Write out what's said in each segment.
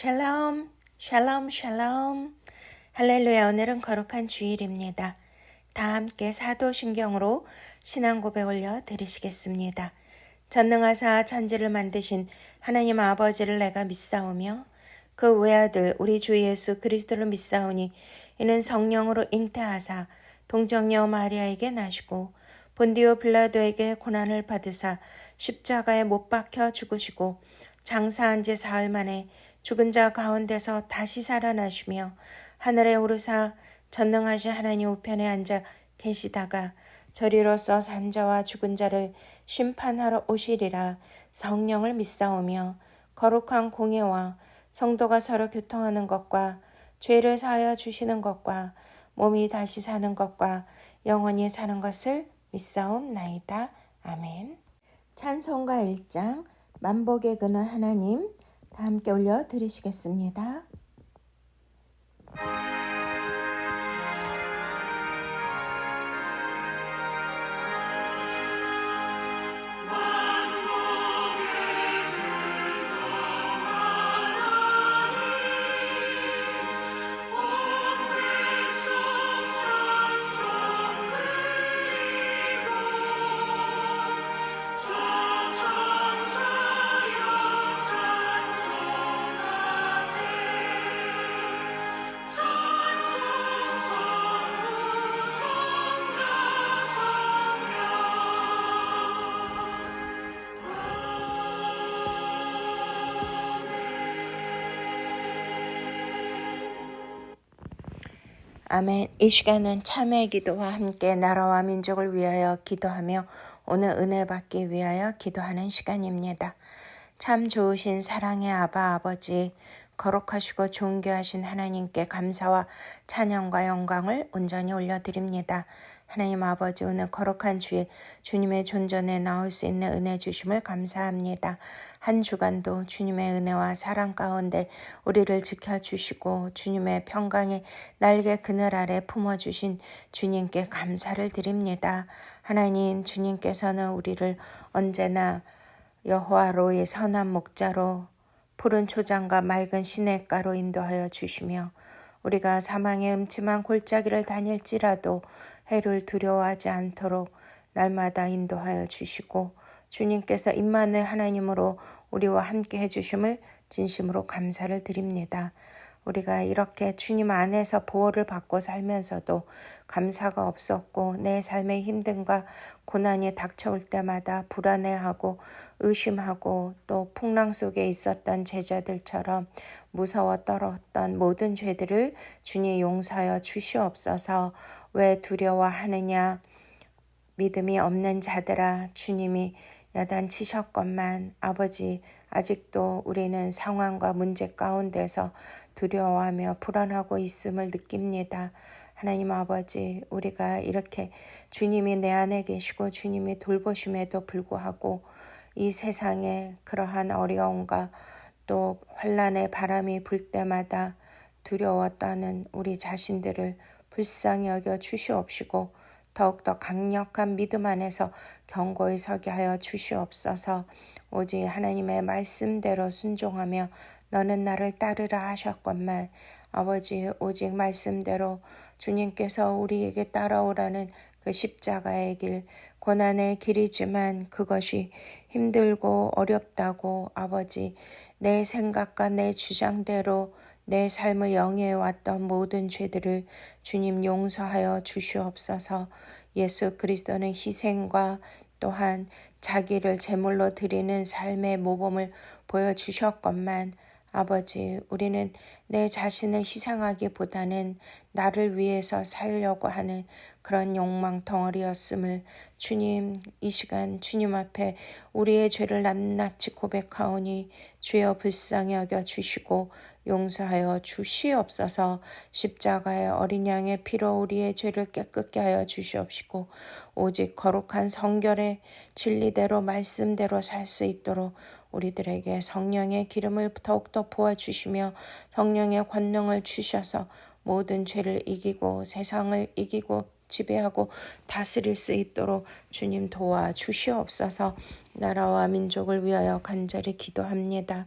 샬롬, 샬롬, 샬롬. 할렐루야, 오늘은 거룩한 주일입니다. 다 함께 사도신경으로 신앙 고백 올려 드리시겠습니다. 전능하사 천지를 만드신 하나님 아버지를 내가 믿사오며 그 외아들 우리 주 예수 그리스도를 믿사오니 이는 성령으로 잉태하사 동정녀 마리아에게 나시고 본디오 빌라도에게 고난을 받으사 십자가에 못 박혀 죽으시고 장사한 지 사흘 만에 죽은 자 가운데서 다시 살아나시며 하늘에 오르사 전능하신 하나님 우편에 앉아 계시다가 저리로서 산 자와 죽은 자를 심판하러 오시리라. 성령을 믿사오며 거룩한 공예와 성도가 서로 교통하는 것과 죄를 사하여 주시는 것과 몸이 다시 사는 것과 영원히 사는 것을 믿사옵나이다. 아멘. 찬송가 1장 만복의 근원 하나님 다 함께 올려 드리시겠습니다. 아멘. 이 시간은 참회 기도와 함께 나라와 민족을 위하여 기도하며 오늘 은혜 받기 위하여 기도하는 시간입니다. 참 좋으신 사랑의 아바 아버지, 거룩하시고 존귀하신 하나님께 감사와 찬양과 영광을 온전히 올려드립니다. 하나님 아버지, 오늘 거룩한 주에 주님의 존전에 나올 수 있는 은혜 주심을 감사합니다. 한 주간도 주님의 은혜와 사랑 가운데 우리를 지켜주시고 주님의 평강의 날개 그늘 아래 품어주신 주님께 감사를 드립니다. 하나님, 주님께서는 우리를 언제나 여호와로의 선한 목자로 푸른 초장과 맑은 시냇가로 인도하여 주시며 우리가 사망의 음침한 골짜기를 다닐지라도 해를 두려워하지 않도록 날마다 인도하여 주시고 주님께서 임마누엘 하나님으로 우리와 함께 해주심을 진심으로 감사를 드립니다. 우리가 이렇게 주님 안에서 보호를 받고 살면서도 감사가 없었고 내 삶의 힘듦과 고난이 닥쳐올 때마다 불안해하고 의심하고 또 풍랑 속에 있었던 제자들처럼 무서워 떨었던 모든 죄들을 주님 용서하여 주시옵소서. 왜 두려워하느냐? 믿음이 없는 자들아, 주님이 야단치셨건만 아버지, 아직도 우리는 상황과 문제 가운데서 두려워하며 불안하고 있음을 느낍니다. 하나님 아버지, 우리가 이렇게 주님이 내 안에 계시고 주님이 돌보심에도 불구하고 이 세상에 그러한 어려움과 또 환난의 바람이 불 때마다 두려워 떠는 우리 자신들을 불쌍히 여겨 주시옵시고 더욱더 강력한 믿음 안에서 견고히 서게 하여 주시옵소서. 오직 하나님의 말씀대로 순종하며 너는 나를 따르라 하셨건만 아버지, 오직 말씀대로 주님께서 우리에게 따라오라는 그 십자가의 길, 고난의 길이지만 그것이 힘들고 어렵다고 아버지, 내 생각과 내 주장대로 내 삶을 영위해왔던 모든 죄들을 주님 용서하여 주시옵소서. 예수 그리스도는 희생과 또한 자기를 제물로 드리는 삶의 모범을 보여주셨건만 아버지, 우리는 내 자신을 희생하기보다는 나를 위해서 살려고 하는 그런 욕망 덩어리였음을 주님, 이 시간 주님 앞에 우리의 죄를 낱낱이 고백하오니 주여 불쌍히 여겨 주시고 용서하여 주시옵소서. 십자가의 어린 양의 피로 우리의 죄를 깨끗게 하여 주시옵시고 오직 거룩한 성결의 진리대로 말씀대로 살 수 있도록 우리들에게 성령의 기름을 더욱더 부어주시며 성령의 권능을 주셔서 모든 죄를 이기고 세상을 이기고 지배하고 다스릴 수 있도록 주님 도와주시옵소서. 나라와 민족을 위하여 간절히 기도합니다.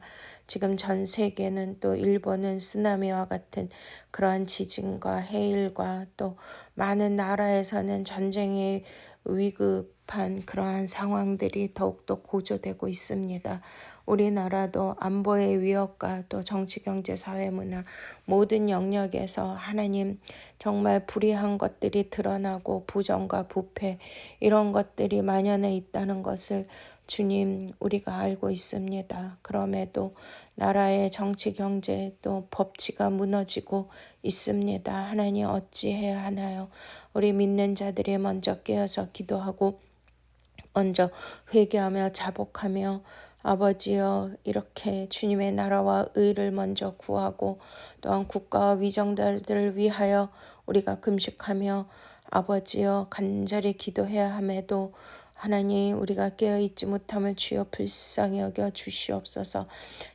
지금 전 세계는 또 일본은 쓰나미와 같은 그러한 지진과 해일과 또 많은 나라에서는 전쟁의 위급한 그러한 상황들이 더욱더 고조되고 있습니다. 우리나라도 안보의 위협과 또 정치, 경제, 사회, 문화 모든 영역에서 하나님 정말 불의한 것들이 드러나고 부정과 부패 이런 것들이 만연해 있다는 것을 주님 우리가 알고 있습니다. 그럼에도 나라의 정치, 경제 또 법치가 무너지고 있습니다. 하나님 어찌해야 하나요? 우리 믿는 자들이 먼저 깨어서 기도하고 먼저 회개하며 자복하며 아버지여 이렇게 주님의 나라와 의를 먼저 구하고 또한 국가와 위정자들을 위하여 우리가 금식하며 아버지여 간절히 기도해야 함에도 하나님 우리가 깨어있지 못함을 주여 불쌍히 여겨 주시옵소서.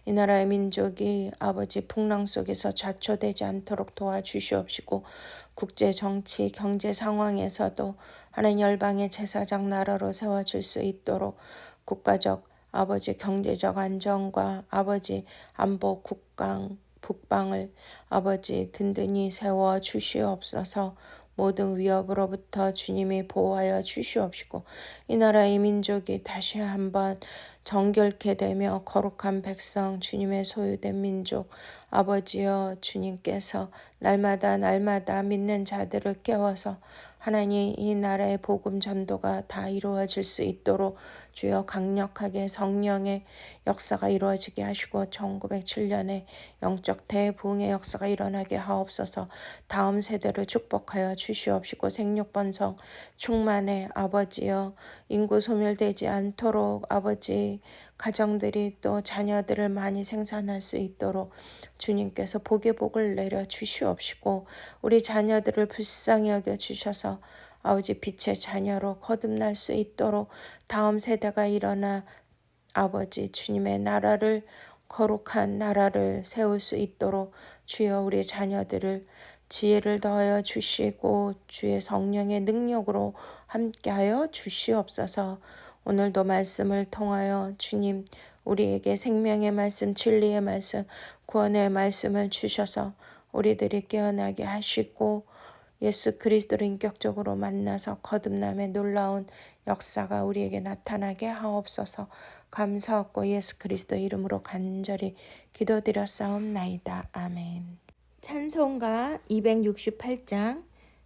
이 나라의 민족이 아버지 풍랑 속에서 좌초되지 않도록 도와주시옵시고 국제 정치 경제 상황에서도 하나님 열방의 제사장 나라로 세워줄 수 있도록 국가적 아버지 경제적 안정과 아버지 안보 국방을 아버지 든든히 세워 주시옵소서. 모든 위협으로부터 주님이 보호하여 주시옵시고 이 나라의 민족이 다시 한번 정결케 되며 거룩한 백성 주님의 소유된 민족 아버지여 주님께서 날마다 믿는 자들을 깨워서 하나님 이 나라의 복음 전도가 다 이루어질 수 있도록 주여 강력하게 성령의 역사가 이루어지게 하시고 1907년에 영적 대부흥의 역사가 일어나게 하옵소서. 다음 세대를 축복하여 주시옵시고 생육번성 충만해 아버지여 인구 소멸되지 않도록 아버지 가정들이 또 자녀들을 많이 생산할 수 있도록 주님께서 복의 복을 내려 주시옵시고 우리 자녀들을 불쌍히 여겨 주셔서 아버지 빛의 자녀로 거듭날 수 있도록 다음 세대가 일어나 아버지 주님의 나라를 거룩한 나라를 세울 수 있도록 주여 우리 자녀들을 지혜를 더하여 주시고 주의 성령의 능력으로 함께하여 주시옵소서. 오늘도 말씀을 통하여 주님 우리에게 생명의 말씀, 진리의 말씀, 구원의 말씀을 주셔서 우리들이 깨어나게 하시고 예수 그리스도를 인격적으로 만나서 거듭남의 놀라운 역사가 우리에게 나타나게 하옵소서. 감사하고 예수 그리스도 이름으로 간절히 기도드렸사옵나이다. 아멘. 찬송가 268장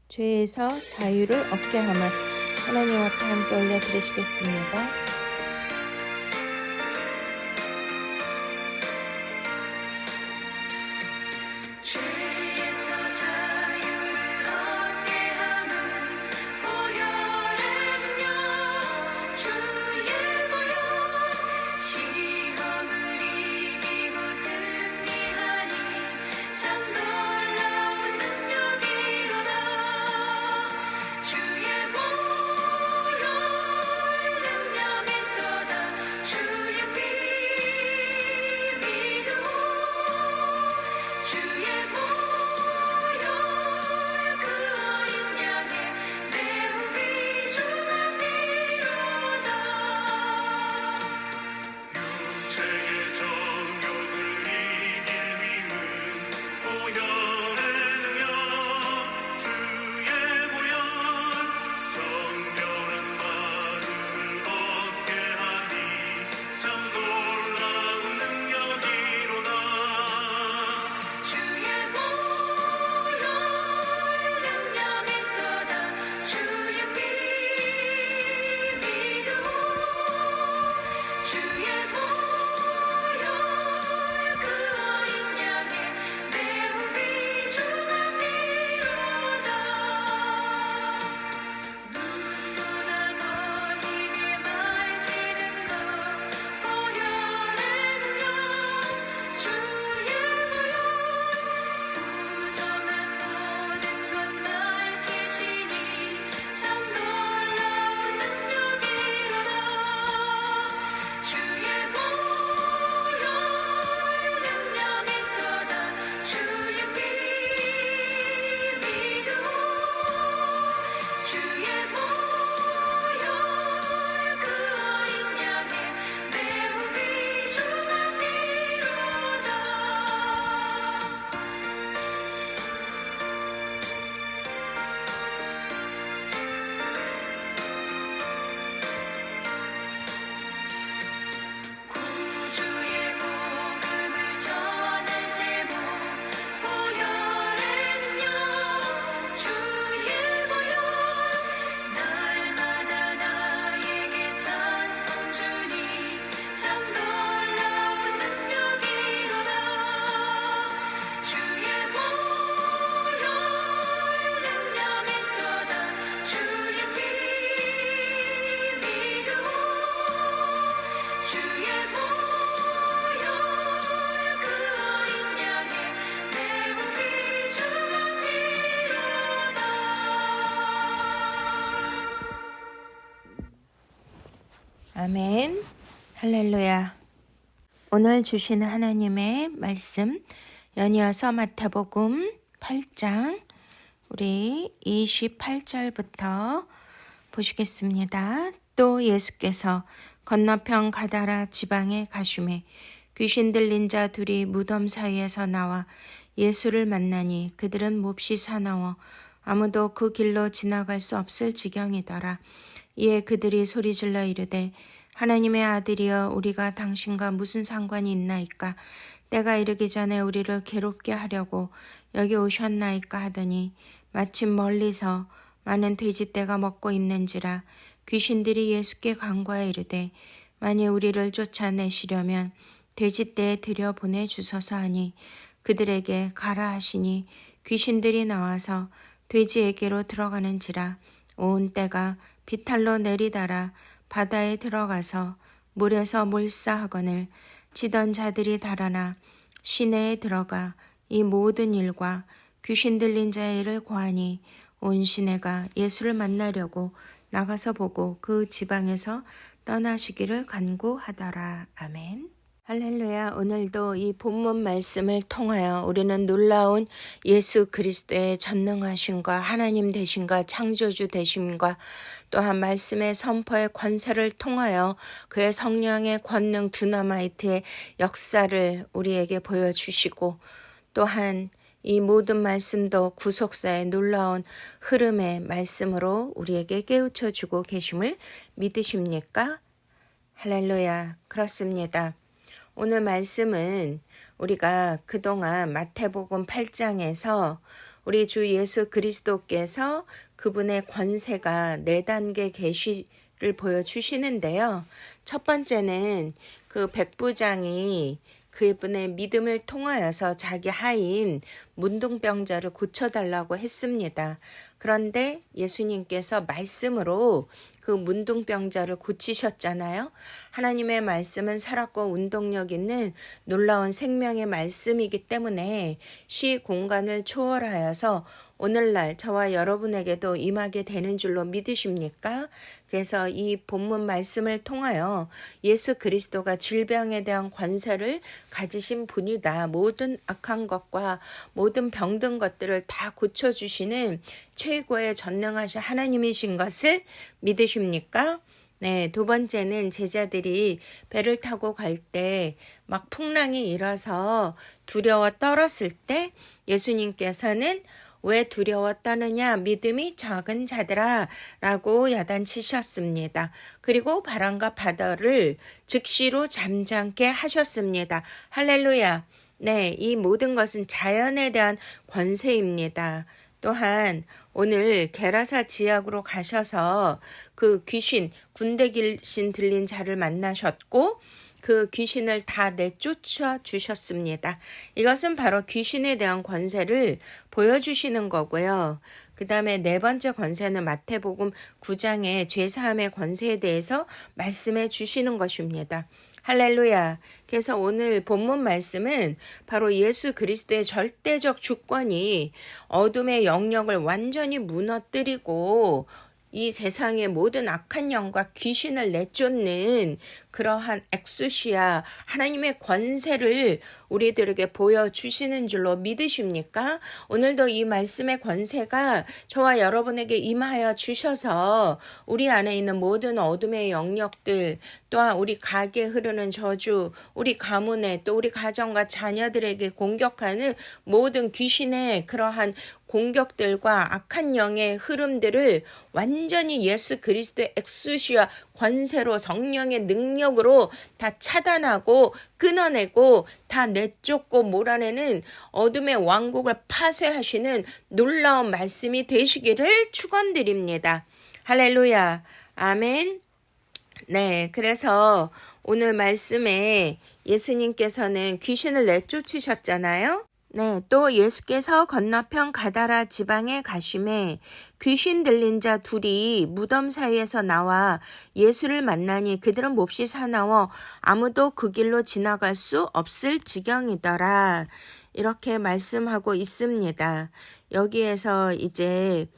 죄에서 자유를 얻게 함을 하나님 앞에 함께 올려드리시겠습니다. 주의 보혈 능력 아멘. 할렐루야. 오늘 주시는 하나님의 말씀 연이어서 마태복음 8장 우리 28절부터 보시겠습니다. 또 예수께서 건너편 가다라 지방에 가심에 귀신 들린 자 둘이 무덤 사이에서 나와 예수를 만나니 그들은 몹시 사나워 아무도 그 길로 지나갈 수 없을 지경이더라. 이에 그들이 소리질러 이르되 하나님의 아들이여 우리가 당신과 무슨 상관이 있나이까? 때가 이르기 전에 우리를 괴롭게 하려고 여기 오셨나이까 하더니 마침 멀리서 많은 돼지떼가 먹고 있는지라 귀신들이 예수께 간구하여 이르되 만일 우리를 쫓아내시려면 돼지떼에 들여보내 주소서 하니 그들에게 가라 하시니 귀신들이 나와서 돼지에게로 들어가는지라 온 떼가 비탈로 내리달아 바다에 들어가서 물에서 몰사하거늘 치던 자들이 달아나 시내에 들어가 이 모든 일과 귀신 들린 자의 일을 고하니 온 시내가 예수를 만나려고 나가서 보고 그 지방에서 떠나시기를 간구하더라. 아멘. 할렐루야. 오늘도 이 본문 말씀을 통하여 우리는 놀라운 예수 그리스도의 전능하심과 하나님 되심과 창조주 되심과 또한 말씀의 선포의 권세를 통하여 그의 성령의 권능 두나마이트의 역사를 우리에게 보여주시고 또한 이 모든 말씀도 구속사의 놀라운 흐름의 말씀으로 우리에게 깨우쳐 주고 계심을 믿으십니까? 할렐루야. 그렇습니다. 오늘 말씀은 우리가 그동안 마태복음 8장에서 우리 주 예수 그리스도께서 그분의 권세가 4단계 계시를 보여주시는데요. 첫 번째는 그 백부장이 그분의 믿음을 통하여서 자기 하인 문둥병자를 고쳐달라고 했습니다. 그런데 예수님께서 말씀으로 그 문둥병자를 고치셨잖아요. 하나님의 말씀은 살았고 운동력 있는 놀라운 생명의 말씀이기 때문에 시 공간을 초월하여서 오늘날 저와 여러분에게도 임하게 되는 줄로 믿으십니까? 그래서 이 본문 말씀을 통하여 예수 그리스도가 질병에 대한 권세를 가지신 분이다. 모든 악한 것과 모든 병든 것들을 다 고쳐주시는 최고의 전능하신 하나님이신 것을 믿으십니까? 네, 두 번째는 제자들이 배를 타고 갈 때 막 풍랑이 일어서 두려워 떨었을 때 예수님께서는 왜 두려워 떠느냐 믿음이 적은 자들아 라고 야단치셨습니다. 그리고 바람과 바다를 즉시로 잠잠게 하셨습니다. 할렐루야. 네, 이 모든 것은 자연에 대한 권세입니다. 또한 오늘 게라사 지역으로 가셔서 그 귀신, 군대 귀신 들린 자를 만나셨고 그 귀신을 다 내쫓아 주셨습니다. 이것은 바로 귀신에 대한 권세를 보여주시는 거고요. 그 다음에 네 번째 권세는 마태복음 9장의 죄사함의 권세에 대해서 말씀해 주시는 것입니다. 할렐루야. 그래서 오늘 본문 말씀은 바로 예수 그리스도의 절대적 주권이 어둠의 영역을 완전히 무너뜨리고 이 세상의 모든 악한 영과 귀신을 내쫓는 그러한 엑수시아 하나님의 권세를 우리들에게 보여주시는 줄로 믿으십니까? 오늘도 이 말씀의 권세가 저와 여러분에게 임하여 주셔서 우리 안에 있는 모든 어둠의 영역들 또한 우리 가게에 흐르는 저주 우리 가문에 또 우리 가정과 자녀들에게 공격하는 모든 귀신의 그러한 공격들과 악한 영의 흐름들을 완전히 예수 그리스도의 엑수시아 권세로 성령의 능력으로 다 차단하고 끊어내고 다 내쫓고 몰아내는 어둠의 왕국을 파쇄하시는 놀라운 말씀이 되시기를 축원드립니다. 할렐루야. 아멘. 네, 그래서 오늘 말씀에 예수님께서는 귀신을 내쫓으셨잖아요. 네, 또 예수께서 건너편 가다라 지방에 가심에 귀신 들린 자 둘이 무덤 사이에서 나와 예수를 만나니 그들은 몹시 사나워 아무도 그 길로 지나갈 수 없을 지경이더라. 이렇게 말씀하고 있습니다. 여기에서 이제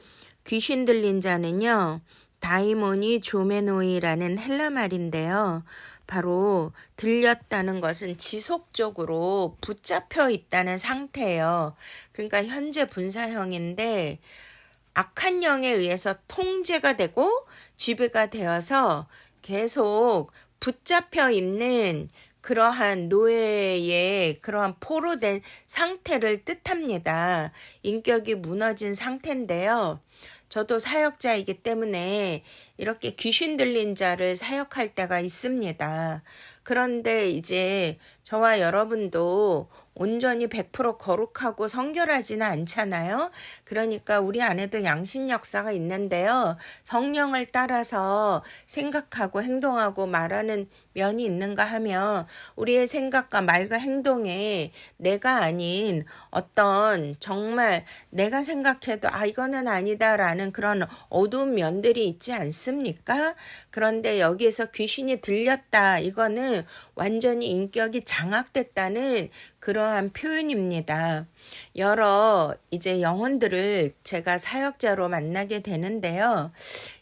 귀신 들린 자는요. 다이모니 조메노이라는 헬라 말인데요. 바로 들렸다는 것은 지속적으로 붙잡혀 있다는 상태예요. 그러니까 현재 분사형인데 악한 영에 의해서 통제가 되고 지배가 되어서 계속 붙잡혀 있는 그러한 노예의 그러한 포로된 상태를 뜻합니다. 인격이 무너진 상태인데요. 저도 사역자이기 때문에 이렇게 귀신 들린 자를 사역할 때가 있습니다. 그런데 이제 저와 여러분도 온전히 100% 거룩하고 성결하지는 않잖아요. 그러니까 우리 안에도 양심 역사가 있는데요. 성령을 따라서 생각하고 행동하고 말하는 면이 있는가 하면 우리의 생각과 말과 행동에 내가 아닌 어떤 정말 내가 생각해도 이거는 아니다라는 그런 어두운 면들이 있지 않습니까? 그런데 여기에서 귀신이 들렸다. 이거는 완전히 인격이 장악됐다는 그러한 표현입니다. 여러 이제 영혼들을 제가 사역자로 만나게 되는데요.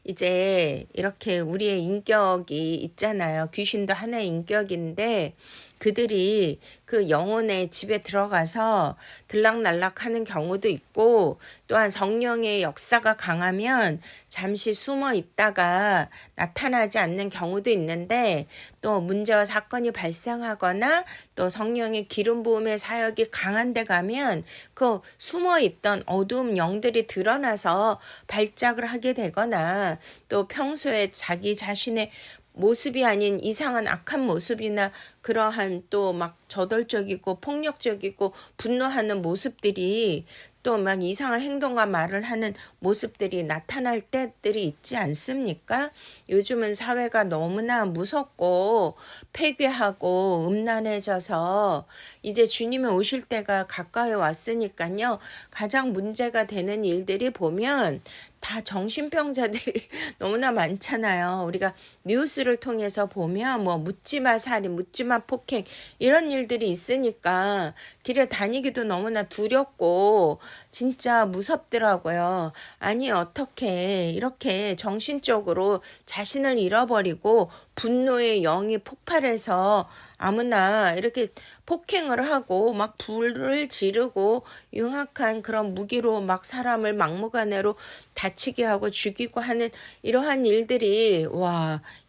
이제 이렇게 우리의 인격이 있잖아요. 귀신도 하나의 인격인데 그들이 그 영혼의 집에 들어가서 들락날락하는 경우도 있고 또한 성령의 역사가 강하면 잠시 숨어 있다가 나타나지 않는 경우도 있는데 또 문제와 사건이 발생하거나 또 성령의 기름 부음의 사역이 강한 데 가면 그 숨어 있던 어두운 영들이 드러나서 발작을 하게 되거나 또 평소에 자기 자신의 모습이 아닌 이상한 악한 모습이나 그러한 또 막 저돌적이고 폭력적이고 분노하는 모습들이 또 막 이상한 행동과 말을 하는 모습들이 나타날 때들이 있지 않습니까? 요즘은 사회가 너무나 무섭고 폐괴하고 음란해져서 이제 주님이 오실 때가 가까이 왔으니까요. 가장 문제가 되는 일들이 보면 다 정신병자들이 너무나 많잖아요. 우리가 뉴스를 통해서 보면 뭐 묻지마 살인, 묻지마 폭행 이런 일들이 있으니까 길에 다니기도 너무나 두렵고 진짜 무섭더라고요. 아니 어떻게 이렇게 정신적으로 자신을 잃어버리고 분노의 영이 폭발해서 아무나 이렇게 폭행을 하고 막 불을 지르고 흉악한 그런 무기로 막 사람을 막무가내로 다치게 하고 죽이고 하는 이러한 일들이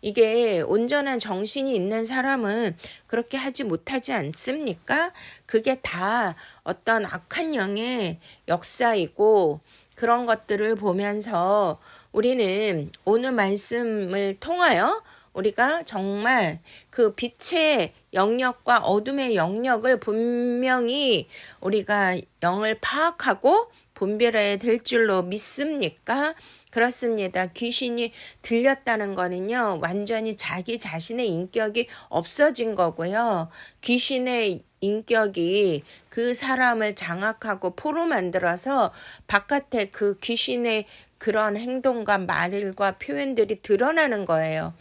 이게 온전한 정신이 있는 사람은 그렇게 하지 못하지 않습니까? 그게 다 어떤 악한 영의 역사이고 그런 것들을 보면서 우리는 오늘 말씀을 통하여 우리가 정말 그 빛의 영역과 어둠의 영역을 분명히 우리가 영을 파악하고 분별해야 될 줄로 믿습니까? 그렇습니다. 귀신이 들렸다는 거는요, 완전히 자기 자신의 인격이 없어진 거고요. 귀신의 인격이 그 사람을 장악하고 포로 만들어서 바깥에 그 귀신의 그런 행동과 말과 표현들이 드러나는 거예요.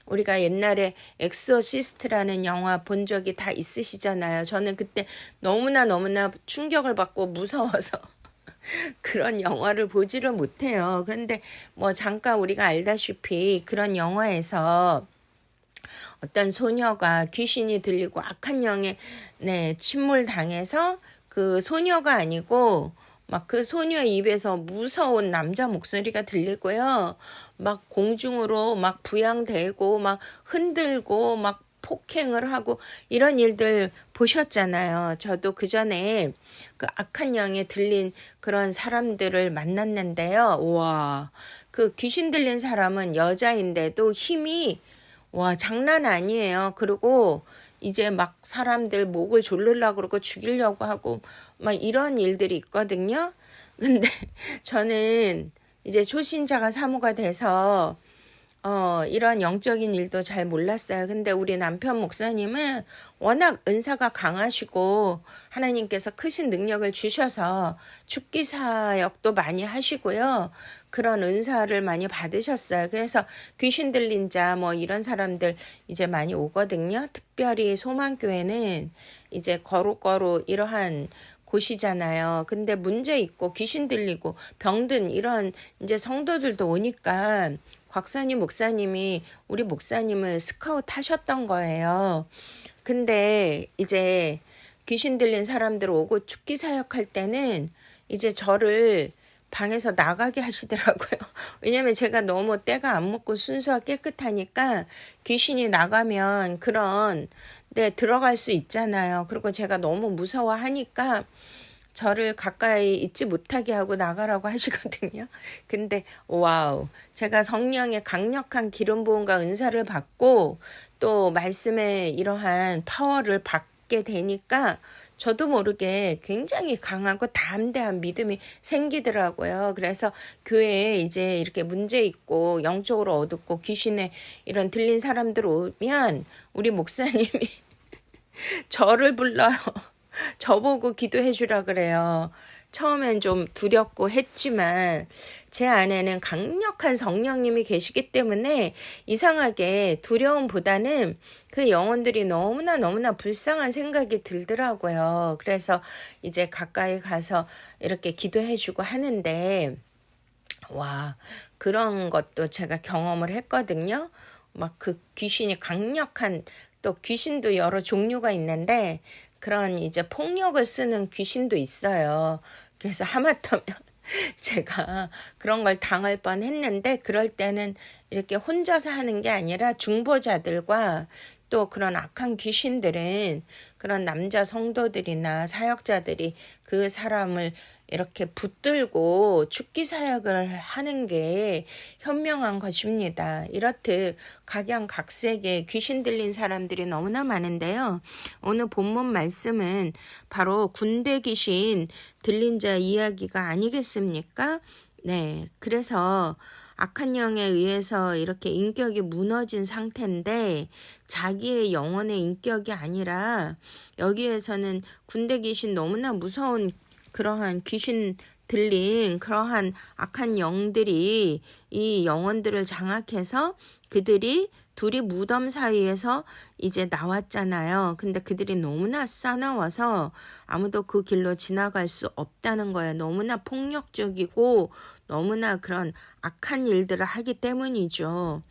우리가 옛날에 엑소시스트라는 영화 본 적이 다 있으시잖아요. 저는 그때 너무나 충격을 받고 무서워서 그런 영화를 보지를 못해요. 그런데 뭐 잠깐 우리가 알다시피 그런 영화에서 어떤 소녀가 귀신이 들리고 악한 영에 침몰당해서 그 소녀가 아니고 막 그 소녀의 입에서 무서운 남자 목소리가 들리고요. 막 공중으로 막 부양되고 막 흔들고 막 폭행을 하고 이런 일들 보셨잖아요. 저도 그 전에 그 악한 영에 들린 그런 사람들을 만났는데요. 그 귀신 들린 사람은 여자인데도 힘이 장난 아니에요. 그리고 이제 막 사람들 목을 조르려고 그러고 죽이려고 하고 막 이런 일들이 있거든요. 근데 저는 이제 초신자가 사모가 돼서 이런 영적인 일도 잘 몰랐어요. 근데 우리 남편 목사님은 워낙 은사가 강하시고 하나님께서 크신 능력을 주셔서 축기 사역도 많이 하시고요. 그런 은사를 많이 받으셨어요. 그래서 귀신 들린 자 뭐 이런 사람들 이제 많이 오거든요. 특별히 소망교회는 이제 거룩 이러한 곳이잖아요. 근데 문제 있고 귀신 들리고 병든 이런 이제 성도들도 오니까 곽선희 목사님이 우리 목사님을 스카우트 하셨던 거예요. 근데 이제 귀신 들린 사람들 오고 축기 사역할 때는 이제 저를 방에서 나가게 하시더라고요. 왜냐면 제가 너무 때가 안 묻고 순수하 깨끗하니까 귀신이 나가면 그런 데 들어갈 수 있잖아요. 그리고 제가 너무 무서워하니까 저를 가까이 있지 못하게 하고 나가라고 하시거든요. 근데 와우, 제가 성령의 강력한 기름 부음과 은사를 받고 또 말씀의 이러한 파워를 받게 되니까 저도 모르게 굉장히 강하고 담대한 믿음이 생기더라고요. 그래서 교회에 이제 이렇게 문제 있고 영적으로 어둡고 귀신에 이런 들린 사람들 오면 우리 목사님이 저를 불러요. 저보고 기도해 주라 그래요. 처음엔 좀 두렵고 했지만 제 안에는 강력한 성령님이 계시기 때문에 이상하게 두려움보다는 그 영혼들이 너무나 불쌍한 생각이 들더라고요. 그래서 이제 가까이 가서 이렇게 기도해 주고 하는데 와, 그런 것도 제가 경험을 했거든요. 막 그 귀신이 강력한, 또 귀신도 여러 종류가 있는데 그런 이제 폭력을 쓰는 귀신도 있어요. 그래서 하마터면 제가 그런 걸 당할 뻔했는데 그럴 때는 이렇게 혼자서 하는 게 아니라 중보자들과 또 그런 악한 귀신들은 그런 남자 성도들이나 사역자들이 그 사람을 이렇게 붙들고 죽기 사역을 하는 게 현명한 것입니다. 이렇듯 각양각색의 귀신 들린 사람들이 너무나 많은데요. 오늘 본문 말씀은 바로 군대 귀신 들린 자 이야기가 아니겠습니까? 네, 그래서 악한 영에 의해서 이렇게 인격이 무너진 상태인데 자기의 영혼의 인격이 아니라 여기에서는 군대 귀신 너무나 무서운 그러한 귀신 들린 그러한 악한 영들이 이 영혼들을 장악해서 그들이 둘이 무덤 사이에서 이제 나왔잖아요. 근데 그들이 너무나 싸나워서 아무도 그 길로 지나갈 수 없다는 거예요. 너무나 폭력적이고 너무나 그런 악한 일들을 하기 때문이죠.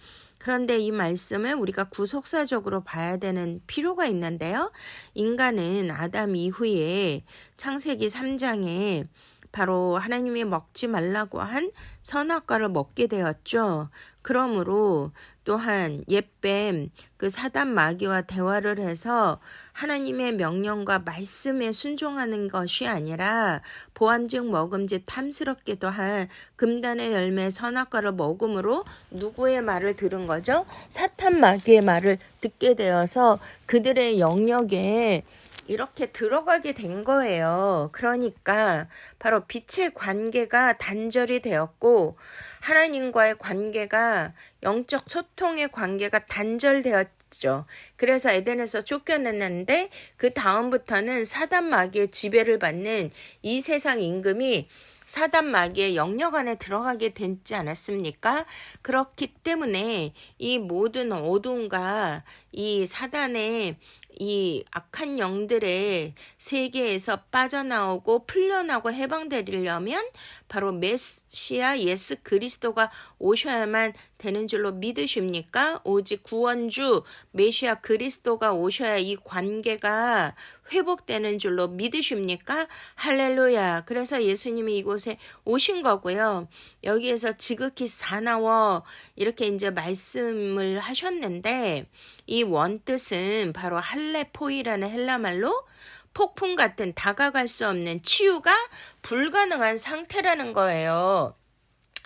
그런데 이 말씀을 우리가 구속사적으로 봐야 되는 필요가 있는데요. 인간은 아담 이후에 창세기 3장에 바로 하나님이 먹지 말라고 한 선악과를 먹게 되었죠. 그러므로 또한 옛뱀 그 사단 마귀와 대화를 해서 하나님의 명령과 말씀에 순종하는 것이 아니라 보암직 먹음직 탐스럽게도 한 금단의 열매 선악과를 먹음으로 누구의 말을 들은 거죠? 사탄 마귀의 말을 듣게 되어서 그들의 영역에 이렇게 들어가게 된 거예요. 그러니까 바로 빛의 관계가 단절이 되었고 하나님과의 관계가 영적 소통의 관계가 단절되었죠. 그래서 에덴에서 쫓겨났는데 그 다음부터는 사단 마귀의 지배를 받는 이 세상 임금이 사단 마귀의 영역 안에 들어가게 되지 않았습니까? 그렇기 때문에 이 모든 어둠과 이 사단의 이 악한 영들의 세계에서 빠져나오고 풀려나고 해방되려면 바로 메시아 예수 그리스도가 오셔야만 되는 줄로 믿으십니까? 오직 구원주 메시아 그리스도가 오셔야 이 관계가 회복되는 줄로 믿으십니까? 할렐루야. 그래서 예수님이 이곳에 오신 거고요. 여기에서 지극히 사나워 이렇게 이제 말씀을 하셨는데 이 원뜻은 바로 할레포이라는 헬라말로 폭풍 같은 다가갈 수 없는 치유가 불가능한 상태라는 거예요.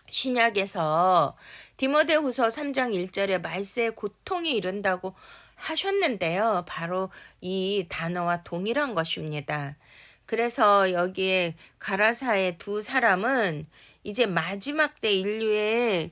신약에서 디모데후서 3장 1절에 말세의 고통이 이른다고 하셨는데요. 바로 이 단어와 동일한 것입니다. 그래서 여기에 가라사의 두 사람은 이제 마지막 때 인류의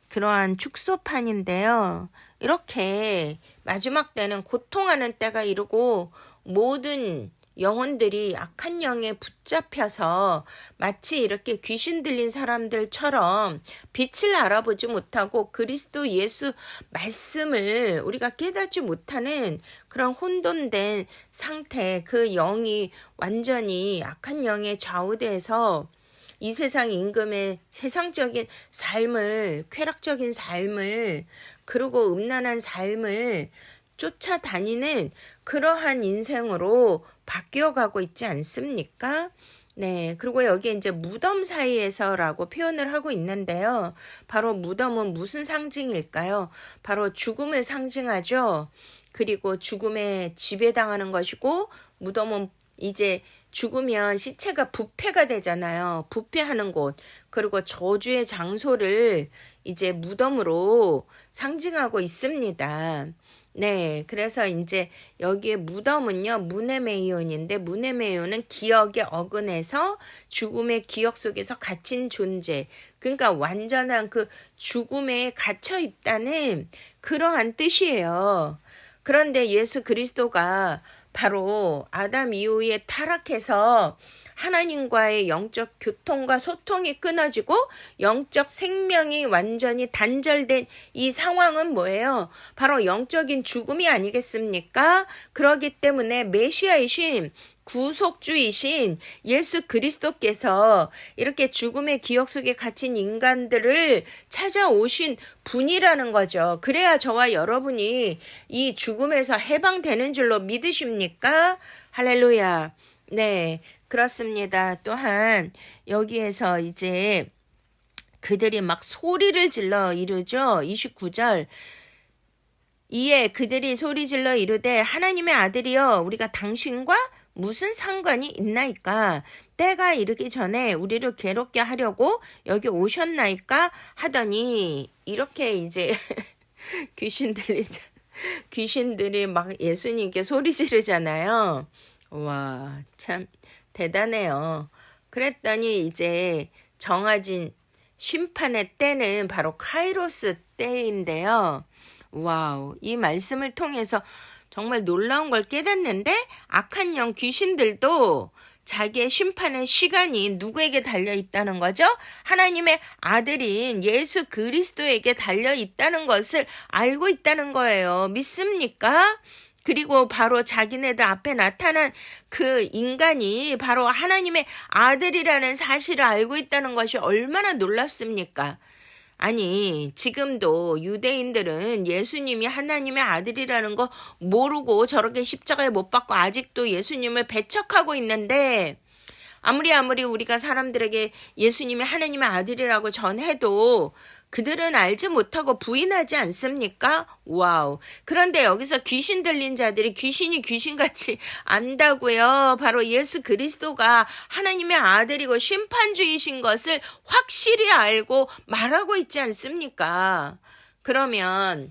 그러한 축소판인데요. 이렇게 마지막 때는 고통하는 때가 이르고 모든 영혼들이 악한 영에 붙잡혀서 마치 이렇게 귀신 들린 사람들처럼 빛을 알아보지 못하고 그리스도 예수 말씀을 우리가 깨닫지 못하는 그런 혼돈된 상태, 그 영이 완전히 악한 영에 좌우돼서 이 세상 임금의 세상적인 삶을, 쾌락적인 삶을, 그리고 음란한 삶을 쫓아다니는 그러한 인생으로 바뀌어가고 있지 않습니까? 네, 그리고 여기 이제 무덤 사이에서라고 표현을 하고 있는데요. 바로 무덤은 무슨 상징일까요? 바로 죽음을 상징하죠. 그리고 죽음에 지배당하는 것이고, 무덤은 이제 죽으면 시체가 부패가 되잖아요. 부패하는 곳. 그리고 저주의 장소를 이제 무덤으로 상징하고 있습니다. 네, 그래서 이제 여기에 무덤은요, 무네메이온인데, 무네메이온은 기억에 어긋해서 죽음의 기억 속에서 갇힌 존재. 그러니까 완전한 그 죽음에 갇혀 있다는 그러한 뜻이에요. 그런데 예수 그리스도가 바로 아담 이후에 타락해서 하나님과의 영적 교통과 소통이 끊어지고 영적 생명이 완전히 단절된 이 상황은 뭐예요? 바로 영적인 죽음이 아니겠습니까? 그렇기 때문에 메시아이신 구속주이신 예수 그리스도께서 이렇게 죽음의 기억 속에 갇힌 인간들을 찾아오신 분이라는 거죠. 그래야 저와 여러분이 이 죽음에서 해방되는 줄로 믿으십니까? 할렐루야. 네, 그렇습니다. 또한 여기에서 이제 그들이 막 소리를 질러 이르죠. 29절. 이에 그들이 소리 질러 이르되 하나님의 아들이여 우리가 당신과 무슨 상관이 있나이까? 때가 이르기 전에 우리를 괴롭게 하려고 여기 오셨나이까? 하더니 이렇게 이제 귀신들이 막 예수님께 소리 지르잖아요. 와, 참 대단해요. 그랬더니 이제 정해진 심판의 때는 바로 카이로스 때인데요. 와우, 이 말씀을 통해서 정말 놀라운 걸 깨닫는데 악한 영 귀신들도 자기의 심판의 시간이 누구에게 달려 있다는 거죠? 하나님의 아들인 예수 그리스도에게 달려 있다는 것을 알고 있다는 거예요. 믿습니까? 그리고 바로 자기네들 앞에 나타난 그 인간이 바로 하나님의 아들이라는 사실을 알고 있다는 것이 얼마나 놀랍습니까? 아니, 지금도 유대인들은 예수님이 하나님의 아들이라는 거 모르고 저렇게 십자가에 못 박고 아직도 예수님을 배척하고 있는데, 아무리 우리가 사람들에게 예수님이 하나님의 아들이라고 전해도 그들은 알지 못하고 부인하지 않습니까? 와우. 그런데 여기서 귀신 들린 자들이 귀신이 귀신같이 안다고요. 바로 예수 그리스도가 하나님의 아들이고 심판주이신 것을 확실히 알고 말하고 있지 않습니까? 그러면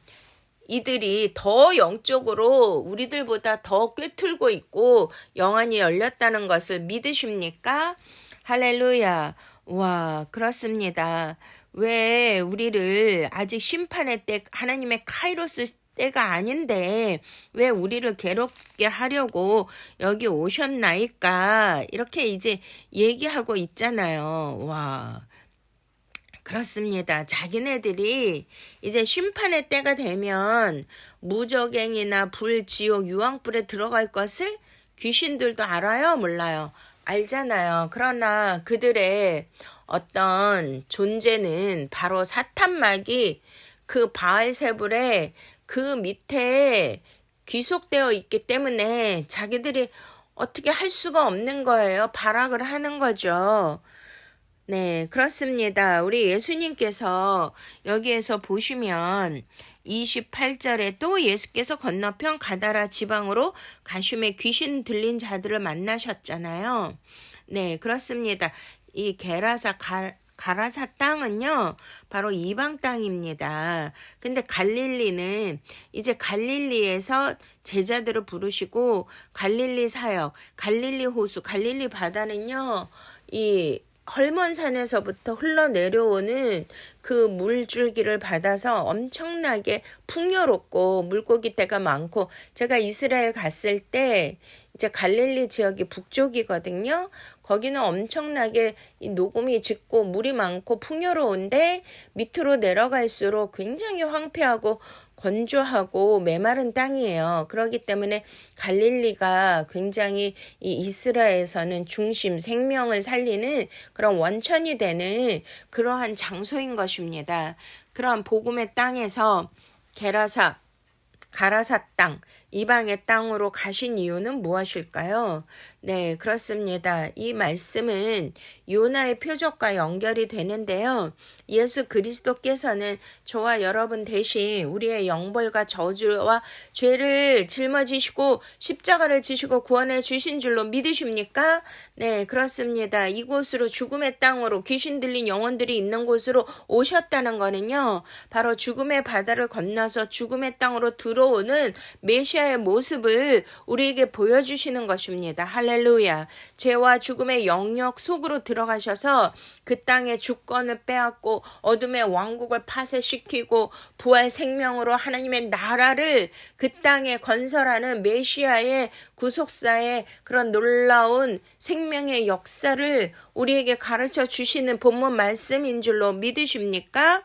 이들이 더 영적으로 우리들보다 더 꿰뚫고 있고 영안이 열렸다는 것을 믿으십니까? 할렐루야. 와, 그렇습니다. 왜 우리를 아직 심판의 때, 하나님의 카이로스 때가 아닌데 왜 우리를 괴롭게 하려고 여기 오셨나이까? 이렇게 이제 얘기하고 있잖아요. 와, 그렇습니다. 자기네들이 이제 심판의 때가 되면 무저갱이나 불, 지옥, 유황불에 들어갈 것을 귀신들도 알아요? 몰라요? 알잖아요. 그러나 그들의 어떤 존재는 바로 사탄막이 그 바알세불의 그 밑에 귀속되어 있기 때문에 자기들이 어떻게 할 수가 없는 거예요. 발악을 하는 거죠. 네, 그렇습니다. 우리 예수님께서 여기에서 보시면 28절에 또 예수께서 건너편 가다라 지방으로 가심에 귀신 들린 자들을 만나셨잖아요. 네, 그렇습니다. 이 가라사 땅은요, 바로 이방 땅입니다. 근데 갈릴리는 이제 갈릴리에서 제자들을 부르시고 갈릴리 사역, 갈릴리 호수, 갈릴리 바다는요, 이 헐몬산에서부터 흘러내려오는 그 물줄기를 받아서 엄청나게 풍요롭고 물고기 떼가 많고, 제가 이스라엘 갔을 때 이제 갈릴리 지역이 북쪽이거든요. 거기는 엄청나게 녹음이 짙고 물이 많고 풍요로운데 밑으로 내려갈수록 굉장히 황폐하고 건조하고 메마른 땅이에요. 그렇기 때문에 갈릴리가 굉장히 이 이스라엘에서는 중심, 생명을 살리는 그런 원천이 되는 그러한 장소인 것입니다. 그러한 복음의 땅에서 가라사 땅, 이방의 땅으로 가신 이유는 무엇일까요? 네, 그렇습니다. 이 말씀은 요나의 표적과 연결이 되는데요. 예수 그리스도께서는 저와 여러분 대신 우리의 영벌과 저주와 죄를 짊어지시고 십자가를 지시고 구원해 주신 줄로 믿으십니까? 네, 그렇습니다. 이곳으로 죽음의 땅으로 귀신 들린 영혼들이 있는 곳으로 오셨다는 거는요. 바로 죽음의 바다를 건너서 죽음의 땅으로 들어오는 메시아의 모습을 우리에게 보여주시는 것입니다. 할렐루야. 죄와 죽음의 영역 속으로 들어가셔서 그 땅의 주권을 빼앗고 어둠의 왕국을 파쇄시키고 부활 생명으로 하나님의 나라를 그 땅에 건설하는 메시아의 구속사의 그런 놀라운 생명의 역사를 우리에게 가르쳐 주시는 본문 말씀인 줄로 믿으십니까?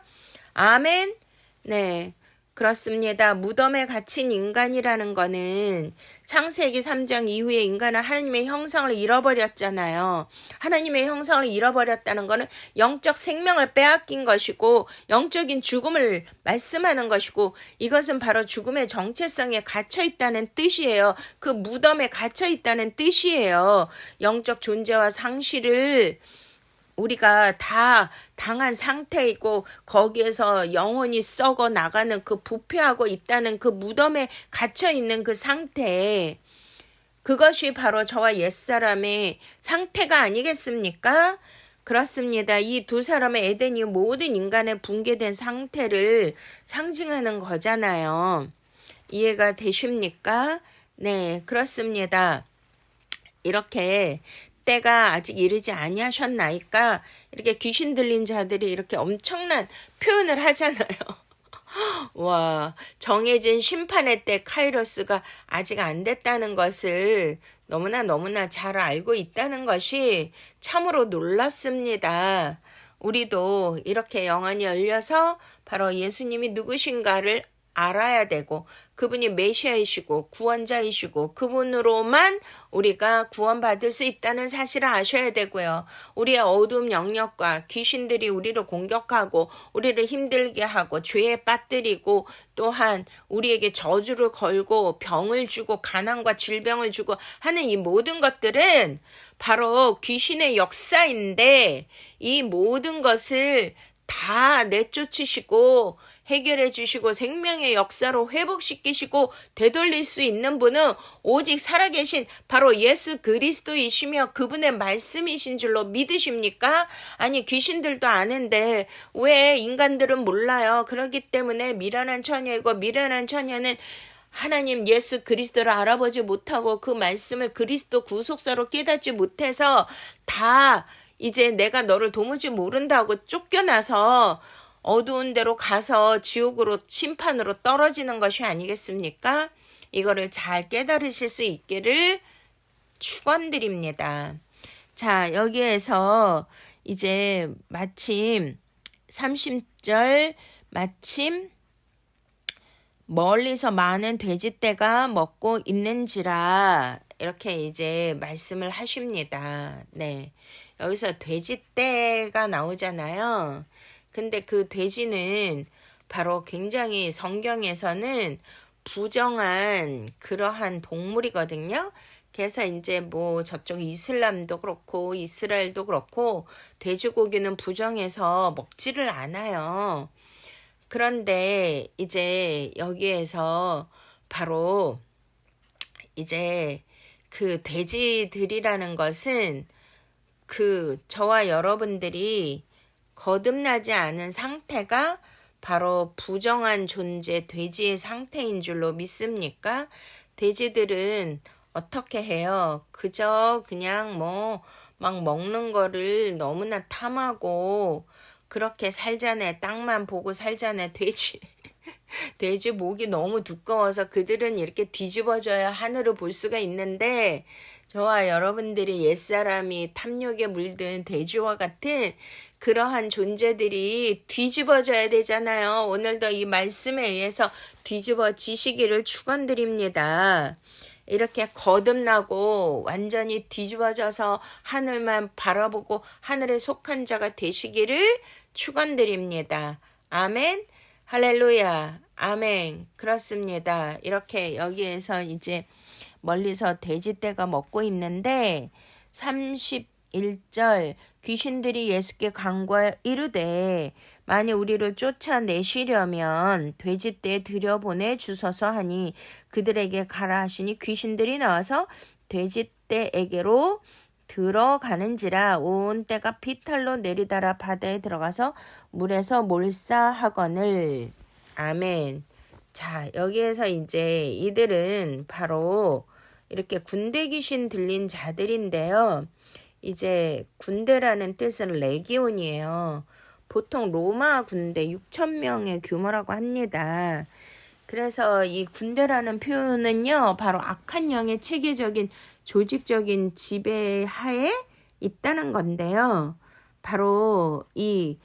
아멘. 네. 그렇습니다. 무덤에 갇힌 인간이라는 거는 창세기 3장 이후에 인간은 하나님의 형상을 잃어버렸잖아요. 하나님의 형상을 잃어버렸다는 거는 영적 생명을 빼앗긴 것이고 영적인 죽음을 말씀하는 것이고 이것은 바로 죽음의 정체성에 갇혀 있다는 뜻이에요. 그 무덤에 갇혀 있다는 뜻이에요. 영적 존재와 상실을 우리가 다 당한 상태이고 거기에서 영혼이 썩어 나가는 그 부패하고 있다는 그 무덤에 갇혀 있는 그 상태, 그것이 바로 저와 옛사람의 상태가 아니겠습니까? 그렇습니다. 이 두 사람의 에덴이 모든 인간의 붕괴된 상태를 상징하는 거잖아요. 이해가 되십니까? 네, 그렇습니다. 이렇게 때가 아직 이르지 아니하셨나이까 이렇게 귀신 들린 자들이 이렇게 엄청난 표현을 하잖아요. 와, 정해진 심판의 때 카이로스가 아직 안 됐다는 것을 너무나 잘 알고 있다는 것이 참으로 놀랍습니다. 우리도 이렇게 영안이 열려서 바로 예수님이 누구신가를 알아야 되고 그분이 메시아이시고 구원자이시고 그분으로만 우리가 구원받을 수 있다는 사실을 아셔야 되고요. 우리의 어두움 영역과 귀신들이 우리를 공격하고 우리를 힘들게 하고 죄에 빠뜨리고 또한 우리에게 저주를 걸고 병을 주고 가난과 질병을 주고 하는 이 모든 것들은 바로 귀신의 역사인데 이 모든 것을 다 내쫓으시고 해결해 주시고 생명의 역사로 회복시키시고 되돌릴 수 있는 분은 오직 살아계신 바로 예수 그리스도이시며 그분의 말씀이신 줄로 믿으십니까? 아니 귀신들도 아는데 왜 인간들은 몰라요. 그렇기 때문에 미련한 처녀이고 미련한 처녀는 하나님 예수 그리스도를 알아보지 못하고 그 말씀을 그리스도 구속사로 깨닫지 못해서 다 이제 내가 너를 도무지 모른다고 쫓겨나서 어두운 데로 가서 지옥으로 심판으로 떨어지는 것이 아니겠습니까? 이거를 잘 깨달으실 수 있기를 축원드립니다. 자, 여기에서 이제 마침 30절 마침 멀리서 많은 돼지떼가 먹고 있는지라 이렇게 이제 말씀을 하십니다. 네. 여기서 돼지떼가 나오잖아요. 근데 그 돼지는 바로 굉장히 성경에서는 부정한 그러한 동물이거든요. 그래서 이제 뭐 저쪽 이슬람도 그렇고 이스라엘도 그렇고 돼지고기는 부정해서 먹지를 않아요. 그런데 이제 여기에서 바로 이제 그 돼지들이라는 것은 그 저와 여러분들이 거듭나지 않은 상태가 바로 부정한 존재 돼지의 상태인 줄로 믿습니까? 돼지들은 어떻게 해요? 그저 그냥 뭐 막 먹는 거를 너무나 탐하고 그렇게 살잖아요. 땅만 보고 살잖아요. 돼지 목이 너무 두꺼워서 그들은 이렇게 뒤집어져야 하늘을 볼 수가 있는데 저와 여러분들이 옛사람이 탐욕에 물든 돼지와 같은 그러한 존재들이 뒤집어져야 되잖아요. 오늘도 이 말씀에 의해서 뒤집어지시기를 축원드립니다. 이렇게 거듭나고 완전히 뒤집어져서 하늘만 바라보고 하늘에 속한 자가 되시기를 축원드립니다. 아멘. 할렐루야. 아멘. 그렇습니다. 이렇게 여기에서 이제 멀리서 돼지떼가 먹고 있는데 31절 귀신들이 예수께 간구하여 이르되 만일 우리를 쫓아내시려면 돼지떼 들여보내 주소서 하니 그들에게 가라 하시니 귀신들이 나와서 돼지떼에게로 들어가는지라 온 떼가 비탈로 내리달아 바다에 들어가서 물에서 몰사하거늘. 아멘. 자, 여기에서 이제 이들은 바로 이렇게 군대 귀신 들린 자들인데요. 이제 군대라는 뜻은 레기온이에요. 보통 로마 군대 6,000명의 규모라고 합니다. 그래서 이 군대라는 표현은요, 바로 악한 영의 체계적인 조직적인 지배하에 있다는 건데요. 바로 이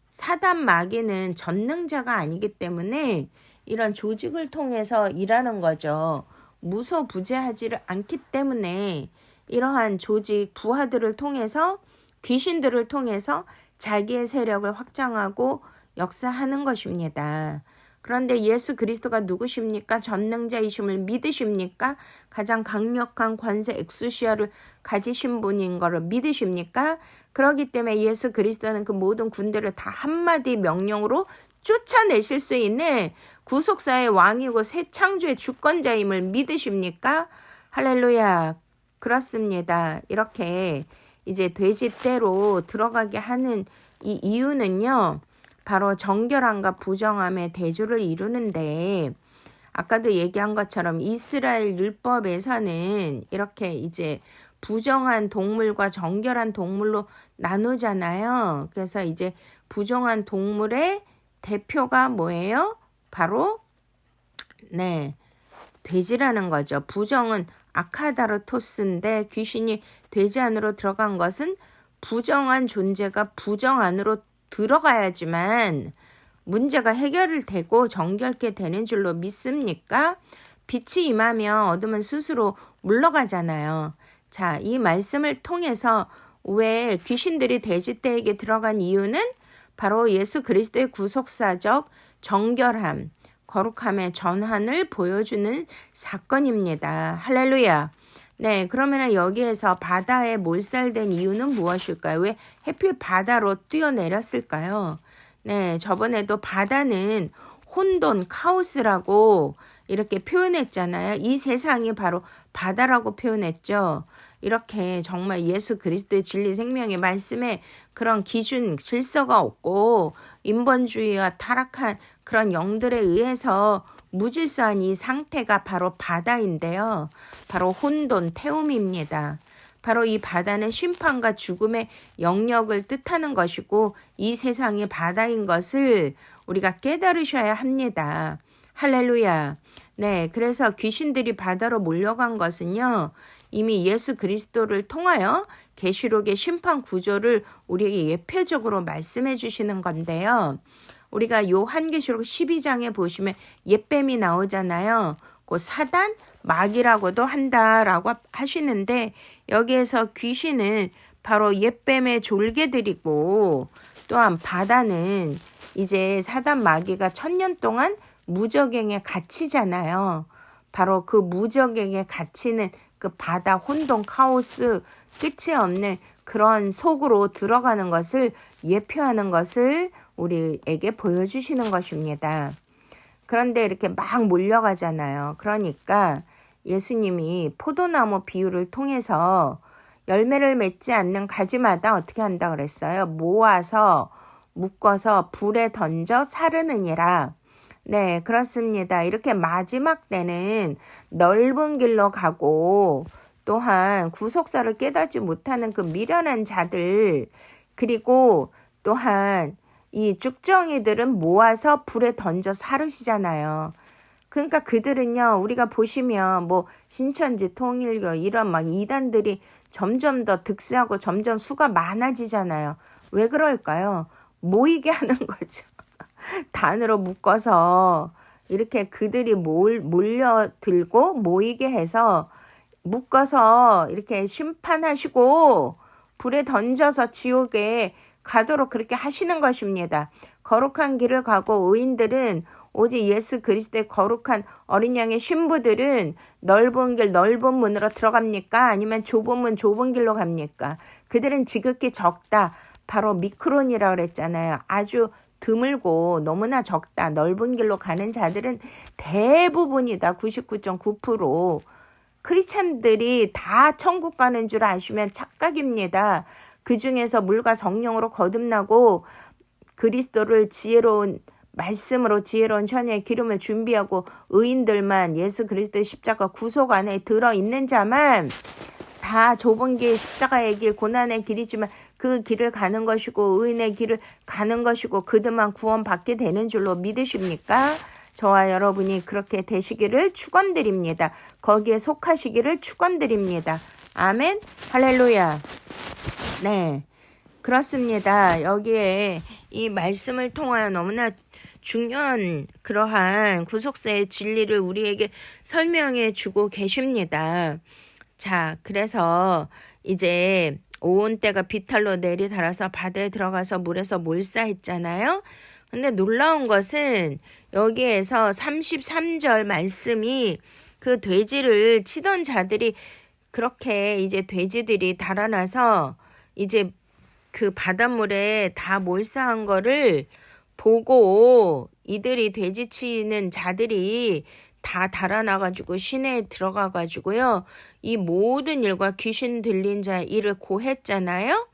사단 마귀는 전능자가 아니기 때문에 이런 조직을 통해서 일하는 거죠. 무소부재하지를 않기 때문에 이러한 조직 부하들을 통해서 귀신들을 통해서 자기의 세력을 확장하고 역사하는 것입니다. 그런데 예수 그리스도가 누구십니까? 전능자이심을 믿으십니까? 가장 강력한 권세 엑수시아를 가지신 분인 거를 믿으십니까? 그렇기 때문에 예수 그리스도는 그 모든 군대를 다 한마디 명령으로 쫓아내실 수 있는 구속사의 왕이고 새 창조의 주권자임을 믿으십니까? 할렐루야. 그렇습니다. 이렇게 이제 돼지떼로 들어가게 하는 이 이유는요. 바로 정결함과 부정함의 대조를 이루는데 아까도 얘기한 것처럼 이스라엘 율법에서는 이렇게 이제 부정한 동물과 정결한 동물로 나누잖아요. 그래서 이제 부정한 동물의 대표가 뭐예요? 바로 돼지라는 거죠. 부정은 아카다르토스인데 귀신이 돼지 안으로 들어간 것은 부정한 존재가 부정 안으로 들어가야지만 문제가 해결되고 정결케 되는 줄로 믿습니까? 빛이 임하면 어둠은 스스로 물러가잖아요. 자, 이 말씀을 통해서 왜 귀신들이 돼지떼에게 들어간 이유는 바로 예수 그리스도의 구속사적 정결함, 거룩함의 전환을 보여주는 사건입니다. 할렐루야. 네, 그러면 여기에서 바다에 몰살된 이유는 무엇일까요? 왜 하필 바다로 뛰어내렸을까요? 네, 저번에도 바다는 혼돈, 카오스라고 이렇게 표현했잖아요. 이 세상이 바로 바다라고 표현했죠. 이렇게 정말 예수 그리스도의 진리 생명의 말씀에 그런 기준, 질서가 없고 인본주의와 타락한 그런 영들에 의해서 무질서한 이 상태가 바로 바다인데요. 바로 혼돈, 태움입니다. 바로 이 바다는 심판과 죽음의 영역을 뜻하는 것이고 이 세상이 바다인 것을 우리가 깨달으셔야 합니다. 할렐루야. 네, 그래서 귀신들이 바다로 몰려간 것은요. 이미 예수 그리스도를 통하여 계시록의 심판 구조를 우리에게 예표적으로 말씀해 주시는 건데요. 우리가 요한계시록 12장에 보시면 옛뱀이 나오잖아요. 그 사단, 마귀라고도 한다라고 하시는데 여기에서 귀신은 바로 옛뱀의 졸개들이고 또한 바다는 이제 사단 마귀가 1000년 동안 무적행에 갇히잖아요. 바로 그 무적행에 갇히는 그 바다 혼돈 카오스 끝이 없는 그런 속으로 들어가는 것을 예표하는 것을 우리에게 보여주시는 것입니다. 그런데 이렇게 막 몰려가잖아요. 그러니까 예수님이 포도나무 비유를 통해서 열매를 맺지 않는 가지마다 어떻게 한다 그랬어요? 모아서 묶어서 불에 던져 사르느니라. 네, 그렇습니다. 이렇게 마지막 때는 넓은 길로 가고 또한 구속사를 깨닫지 못하는 그 미련한 자들 그리고 또한 이 쭉정이들은 모아서 불에 던져 사르시잖아요. 그러니까 그들은요, 우리가 보시면 뭐 신천지, 통일교 이런 막 이단들이 점점 더 득세하고 점점 수가 많아지잖아요. 왜 그럴까요? 모이게 하는 거죠. 단으로 묶어서 이렇게 그들이 몰려들고 모이게 해서 묶어서 이렇게 심판하시고 불에 던져서 지옥에 가도록 그렇게 하시는 것입니다. 거룩한 길을 가고 의인들은 오직 예수 그리스도의 거룩한 어린 양의 신부들은 넓은 길 넓은 문으로 들어갑니까? 아니면 좁은 문 좁은 길로 갑니까? 그들은 지극히 적다. 바로 미크론이라고 그랬잖아요. 아주 드물고 너무나 적다. 넓은 길로 가는 자들은 대부분이다. 99.9%. 크리스찬들이 다 천국 가는 줄 아시면 착각입니다. 그 중에서 물과 성령으로 거듭나고 그리스도를 지혜로운 말씀으로 지혜로운 천의 기름을 준비하고 의인들만 예수 그리스도의 십자가 구속 안에 들어있는 자만 다 좁은 길 십자가의 길 고난의 길이지만 그 길을 가는 것이고 의인의 길을 가는 것이고 그들만 구원받게 되는 줄로 믿으십니까? 저와 여러분이 그렇게 되시기를 축원드립니다. 거기에 속하시기를 축원드립니다. 아멘. 할렐루야. 네, 그렇습니다. 여기에 이 말씀을 통하여 너무나 중요한 그러한 구속사의 진리를 우리에게 설명해 주고 계십니다. 자, 그래서 이제 오온 때가 비탈로 내리달아서 바다에 들어가서 물에서 몰사했잖아요. 근데 놀라운 것은 여기에서 33절 말씀이 그 돼지를 치던 자들이 그렇게 이제 돼지들이 달아나서 이제 그 바닷물에 다 몰사한 거를 보고 이들이 돼지 치는 자들이 다 달아나가지고 시내에 들어가가지고요. 이 모든 일과 귀신 들린 자 일을 고했잖아요.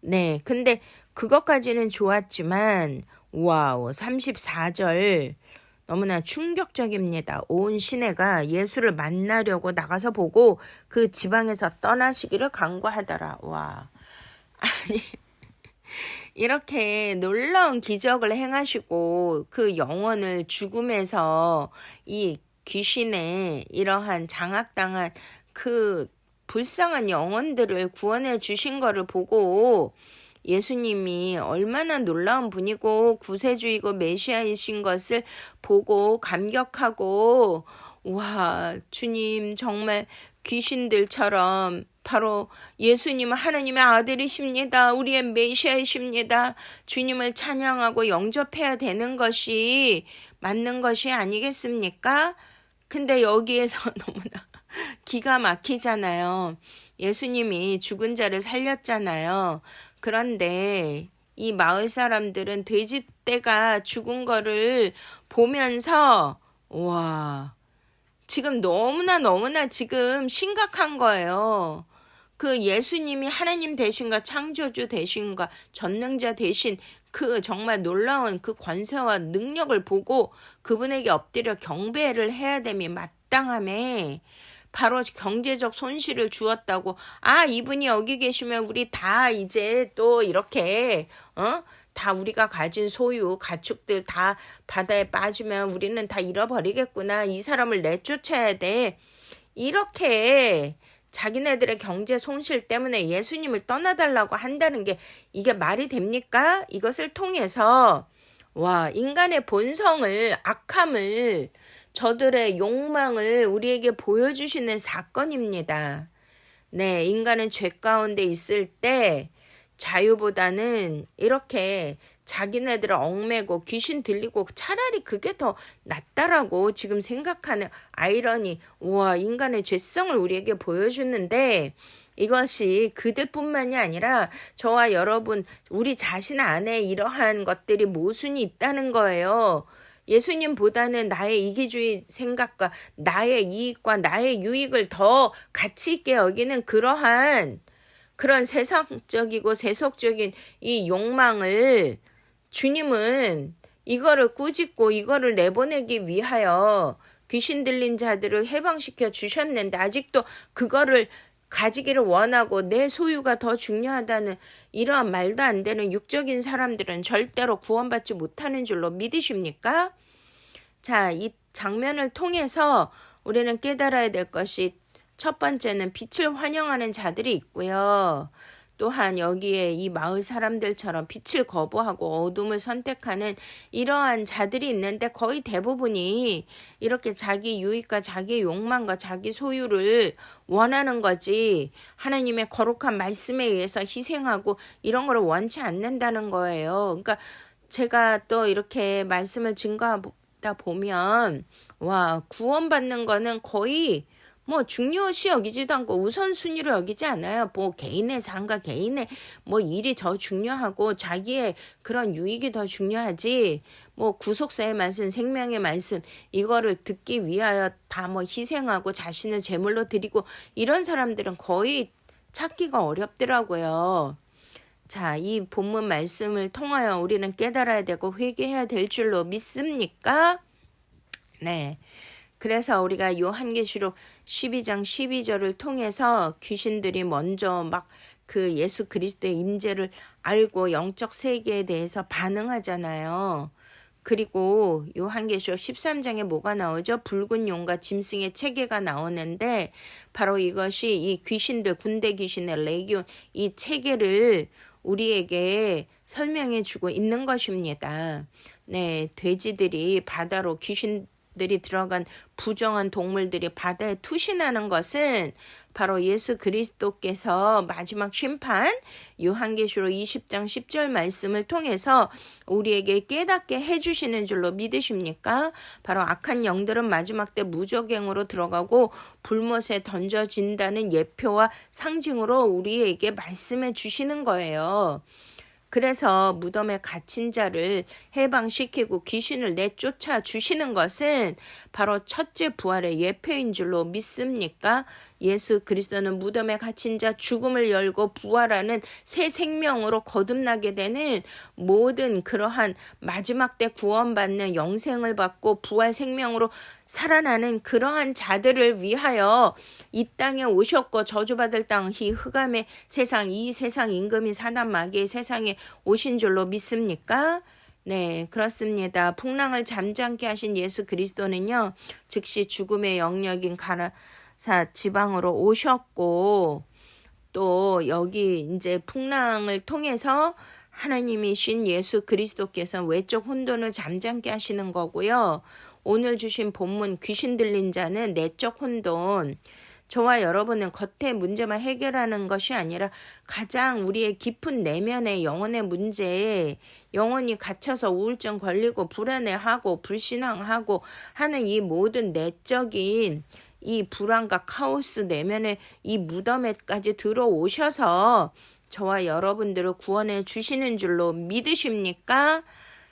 네, 근데 그것까지는 좋았지만 와우 34절 너무나 충격적입니다. 온 시내가 예수를 만나려고 나가서 보고 그 지방에서 떠나시기를 간구하더라. 와, 아니 이렇게 놀라운 기적을 행하시고 그 영혼을 죽음에서 이 귀신의 이러한 장악당한 그 불쌍한 영혼들을 구원해 주신 거를 보고 예수님이 얼마나 놀라운 분이고 구세주이고 메시아이신 것을 보고 감격하고 와, 주님 정말 귀신들처럼 바로 예수님은 하나님의 아들이십니다. 우리의 메시아이십니다. 주님을 찬양하고 영접해야 되는 것이 맞는 것이 아니겠습니까? 근데 여기에서 너무나 기가 막히잖아요. 예수님이 죽은 자를 살렸잖아요. 그런데 이 마을 사람들은 돼지떼가 죽은 거를 보면서 와, 지금 너무나 지금 심각한 거예요. 그 예수님이 하나님 되신가 창조주 되신가 전능자 되신 그 정말 놀라운 그 권세와 능력을 보고 그분에게 엎드려 경배를 해야 됨이 마땅함에 바로 경제적 손실을 주었다고 이분이 여기 계시면 우리 다 이제 또 이렇게 다 우리가 가진 소유 가축들 다 바다에 빠지면 우리는 다 잃어버리겠구나. 이 사람을 내쫓아야 돼. 이렇게 자기네들의 경제 손실 때문에 예수님을 떠나달라고 한다는 게 이게 말이 됩니까? 이것을 통해서 와, 인간의 본성을 악함을 저들의 욕망을 우리에게 보여주시는 사건입니다. 네, 인간은 죄 가운데 있을 때 자유보다는 이렇게 자기네들을 얽매고 귀신 들리고 차라리 그게 더 낫다라고 지금 생각하는 아이러니. 와, 인간의 죄성을 우리에게 보여주는데 이것이 그들뿐만이 아니라 저와 여러분 우리 자신 안에 이러한 것들이 모순이 있다는 거예요. 예수님보다는 나의 이기주의 생각과 나의 이익과 나의 유익을 더 가치 있게 여기는 그러한 그런 세상적이고 세속적인 이 욕망을 주님은 이거를 꾸짖고 이거를 내보내기 위하여 귀신 들린 자들을 해방시켜 주셨는데 아직도 그거를 가지기를 원하고 내 소유가 더 중요하다는 이러한 말도 안 되는 육적인 사람들은 절대로 구원받지 못하는 줄로 믿으십니까? 자, 장면을 통해서 우리는 깨달아야 될 것이 첫 번째는 빛을 환영하는 자들이 있고요. 또한 여기에 이 마을 사람들처럼 빛을 거부하고 어둠을 선택하는 이러한 자들이 있는데 거의 대부분이 이렇게 자기 유익과 자기 욕망과 자기 소유를 원하는 거지 하나님의 거룩한 말씀에 의해서 희생하고 이런 거를 원치 않는다는 거예요. 그러니까 제가 또 이렇게 말씀을 증거하다 보면 와, 구원받는 거는 거의 뭐 중요시 여기지도 않고 우선순위로 여기지 않아요. 뭐 개인의 삶과 개인의 뭐 일이 더 중요하고 자기의 그런 유익이 더 중요하지. 뭐 구속사의 말씀, 생명의 말씀 이거를 듣기 위하여 다 뭐 희생하고 자신을 제물로 드리고 이런 사람들은 거의 찾기가 어렵더라고요. 자, 이 본문 말씀을 통하여 우리는 깨달아야 되고 회개해야 될 줄로 믿습니까? 네. 그래서 우리가 요한계시록 12장 12절을 통해서 귀신들이 먼저 막 그 예수 그리스도의 임재를 알고 영적 세계에 대해서 반응하잖아요. 그리고 요한계시록 13장에 뭐가 나오죠? 붉은 용과 짐승의 체계가 나오는데 바로 이것이 이 귀신들, 군대 귀신의 레기온 이 체계를 우리에게 설명해 주고 있는 것입니다. 네, 돼지들이 바다로 귀신들이 들어간 부정한 동물들이 바다에 투신하는 것은 바로 예수 그리스도께서 마지막 심판 요한계시록 20장 10절 말씀을 통해서 우리에게 깨닫게 해주시는 줄로 믿으십니까? 바로 악한 영들은 마지막 때 무저갱으로 들어가고 불못에 던져진다는 예표와 상징으로 우리에게 말씀해 주시는 거예요. 그래서 무덤에 갇힌 자를 해방시키고 귀신을 내쫓아 주시는 것은 바로 첫째 부활의 예표인 줄로 믿습니까? 예수 그리스도는 무덤에 갇힌 자 죽음을 열고 부활하는 새 생명으로 거듭나게 되는 모든 그러한 마지막 때 구원받는 영생을 받고 부활 생명으로 살아나는 그러한 자들을 위하여 이 땅에 오셨고 저주받을 땅 이 흑암의 세상 이 세상 임금이 사단 마귀의 세상에 오신 줄로 믿습니까? 네, 그렇습니다. 풍랑을 잠잠케 하신 예수 그리스도는요. 즉시 죽음의 영역인 가라사 지방으로 오셨고 또 여기 이제 풍랑을 통해서 하나님이신 예수 그리스도께서 외적 혼돈을 잠잠케 하시는 거고요. 오늘 주신 본문 귀신 들린 자는 내적 혼돈. 저와 여러분은 겉의 문제만 해결하는 것이 아니라 가장 우리의 깊은 내면의 영혼의 문제에 영혼이 갇혀서 우울증 걸리고 불안해하고 불신앙하고 하는 이 모든 내적인 이 불안과 카오스 내면의 이 무덤에까지 들어오셔서 저와 여러분들을 구원해 주시는 줄로 믿으십니까?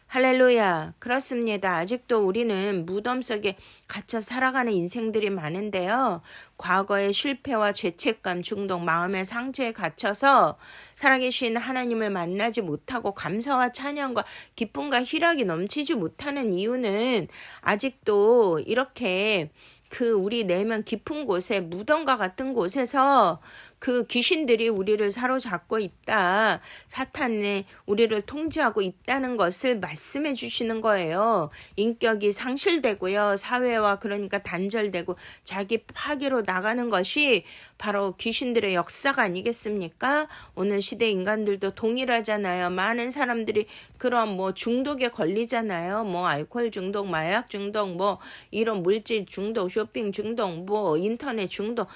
할렐루야. 그렇습니다. 아직도 우리는 무덤 속에 갇혀 살아가는 인생들이 많은데요. 과거의 실패와 죄책감, 중독, 마음의 상처에 갇혀서 살아계신 하나님을 만나지 못하고 감사와 찬양과 기쁨과 희락이 넘치지 못하는 이유는 아직도 이렇게 그 우리 내면 깊은 곳에 무덤과 같은 곳에서 그 귀신들이 우리를 사로잡고 있다. 사탄이 우리를 통제하고 있다는 것을 말씀해 주시는 거예요. 인격이 상실되고요. 사회와 그러니까 단절되고 자기 파괴로 나가는 것이 바로 귀신들의 역사가 아니겠습니까? 오늘 시대 인간들도 동일하잖아요. 많은 사람들이 그런 뭐 중독에 걸리잖아요. 뭐 알코올 중독, 마약 중독, 뭐 이런 물질 중독, 쇼핑 중독, 뭐 인터넷 중독,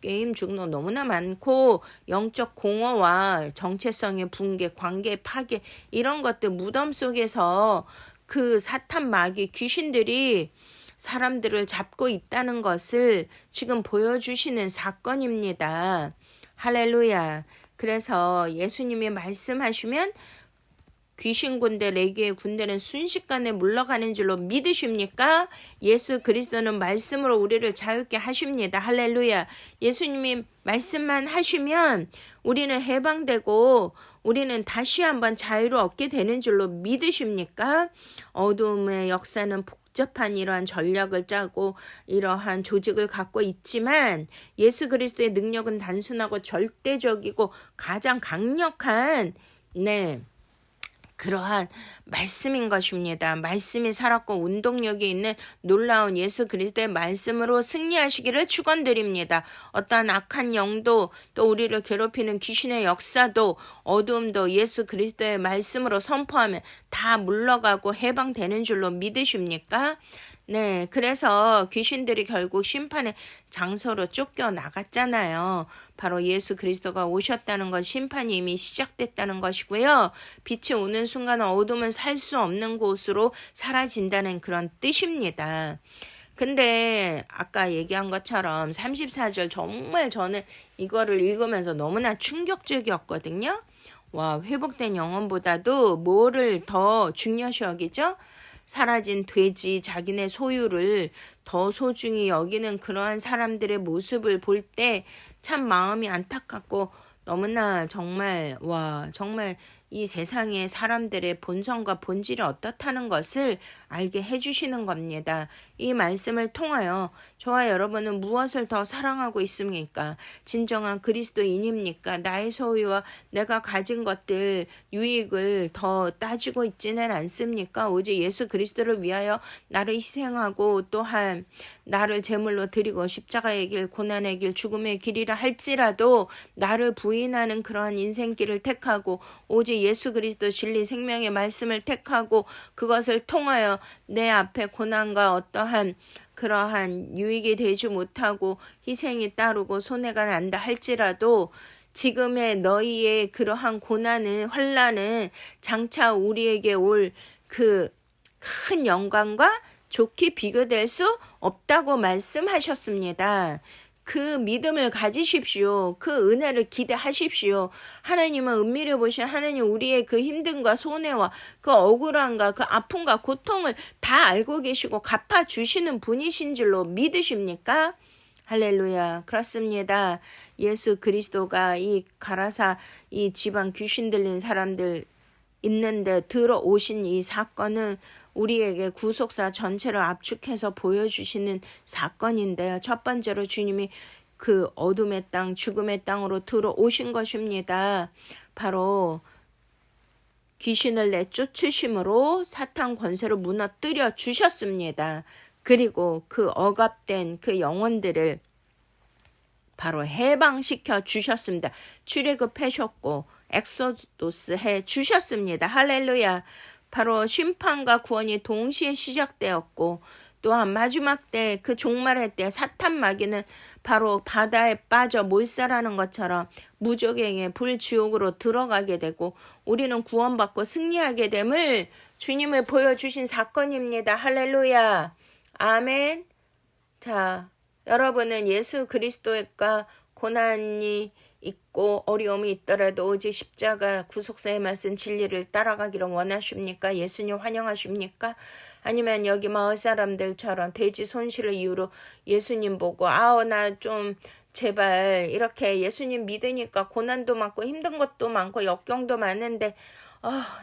게임 중독 너무나 많고 영적 공허와 정체성의 붕괴, 관계 파괴 이런 것들 무덤 속에서 그 사탄 마귀 귀신들이 사람들을 잡고 있다는 것을 지금 보여주시는 사건입니다. 할렐루야. 그래서 예수님이 말씀하시면 귀신 군대, 레기의 군대는 순식간에 물러가는 줄로 믿으십니까? 예수 그리스도는 말씀으로 우리를 자유케 하십니다. 할렐루야. 예수님이 말씀만 하시면 우리는 해방되고 우리는 다시 한번 자유를 얻게 되는 줄로 믿으십니까? 어둠의 역사는 복잡한 이러한 전략을 짜고 이러한 조직을 갖고 있지만 예수 그리스도의 능력은 단순하고 절대적이고 가장 강력한 그러한 말씀인 것입니다. 말씀이 살았고 운동력이 있는 놀라운 예수 그리스도의 말씀으로 승리하시기를 축원드립니다. 어떠한 악한 영도 또 우리를 괴롭히는 귀신의 역사도 어두움도 예수 그리스도의 말씀으로 선포하면 다 물러가고 해방되는 줄로 믿으십니까? 네, 그래서 귀신들이 결국 심판의 장소로 쫓겨나갔잖아요. 바로 예수 그리스도가 오셨다는 것, 심판이 이미 시작됐다는 것이고요. 빛이 오는 순간 어둠은 살 수 없는 곳으로 사라진다는 그런 뜻입니다. 근데 아까 얘기한 것처럼 34절 정말 저는 이거를 읽으면서 너무나 충격적이었거든요. 와, 회복된 영혼보다도 뭐를 더 중요시 여기죠? 사라진 돼지, 자기네 소유를 더 소중히 여기는 그러한 사람들의 모습을 볼 때 참 마음이 안타깝고 너무나 정말 정말 이 세상의 사람들의 본성과 본질이 어떻다는 것을 알게 해주시는 겁니다. 이 말씀을 통하여 저와 여러분은 무엇을 더 사랑하고 있습니까? 진정한 그리스도인입니까? 나의 소유와 내가 가진 것들 유익을 더 따지고 있지는 않습니까? 오직 예수 그리스도를 위하여 나를 희생하고 또한 나를 제물로 드리고 십자가의 길, 고난의 길, 죽음의 길이라 할지라도 나를 부인하는 그러한 인생길을 택하고 오직 예수 그리스도 진리 생명의 말씀을 택하고 그것을 통하여 내 앞에 고난과 어떠한 그러한 유익이 되지 못하고 희생이 따르고 손해가 난다 할지라도 지금의 너희의 그러한 고난은 환난은 장차 우리에게 올 그 큰 영광과 좋게 비교될 수 없다고 말씀하셨습니다. 그 믿음을 가지십시오. 그 은혜를 기대하십시오. 하나님은 은밀히 보신 하나님 우리의 그 힘듦과 손해와 그 억울함과 그 아픔과 고통을 다 알고 계시고 갚아주시는 분이신 줄로 믿으십니까? 할렐루야. 그렇습니다. 예수 그리스도가 이 가라사 이 지방 귀신 들린 사람들 있는데 들어오신 이 사건은 우리에게 구속사 전체를 압축해서 보여주시는 사건인데요. 첫 번째로 주님이 그 어둠의 땅, 죽음의 땅으로 들어오신 것입니다. 바로 귀신을 내쫓으심으로 사탄 권세를 무너뜨려 주셨습니다. 그리고 그 억압된 그 영혼들을 바로 해방시켜 주셨습니다. 출애굽하셨고 엑소도스 해 주셨습니다. 할렐루야. 바로 심판과 구원이 동시에 시작되었고 또한 마지막 때 그 종말의 때 사탄 마귀는 바로 바다에 빠져 몰살하는 것처럼 무적에게 불지옥으로 들어가게 되고 우리는 구원받고 승리하게 됨을 주님을 보여주신 사건입니다. 할렐루야. 아멘. 자, 여러분은 예수 그리스도가 고난이 있고 어려움이 있더라도 오직 십자가 구속사의 말씀 진리를 따라가기를 원하십니까? 예수님 환영하십니까? 아니면 여기 마을 사람들처럼 돼지 손실을 이유로 예수님 보고 나 좀 제발 이렇게 예수님 믿으니까 고난도 많고 힘든 것도 많고 역경도 많은데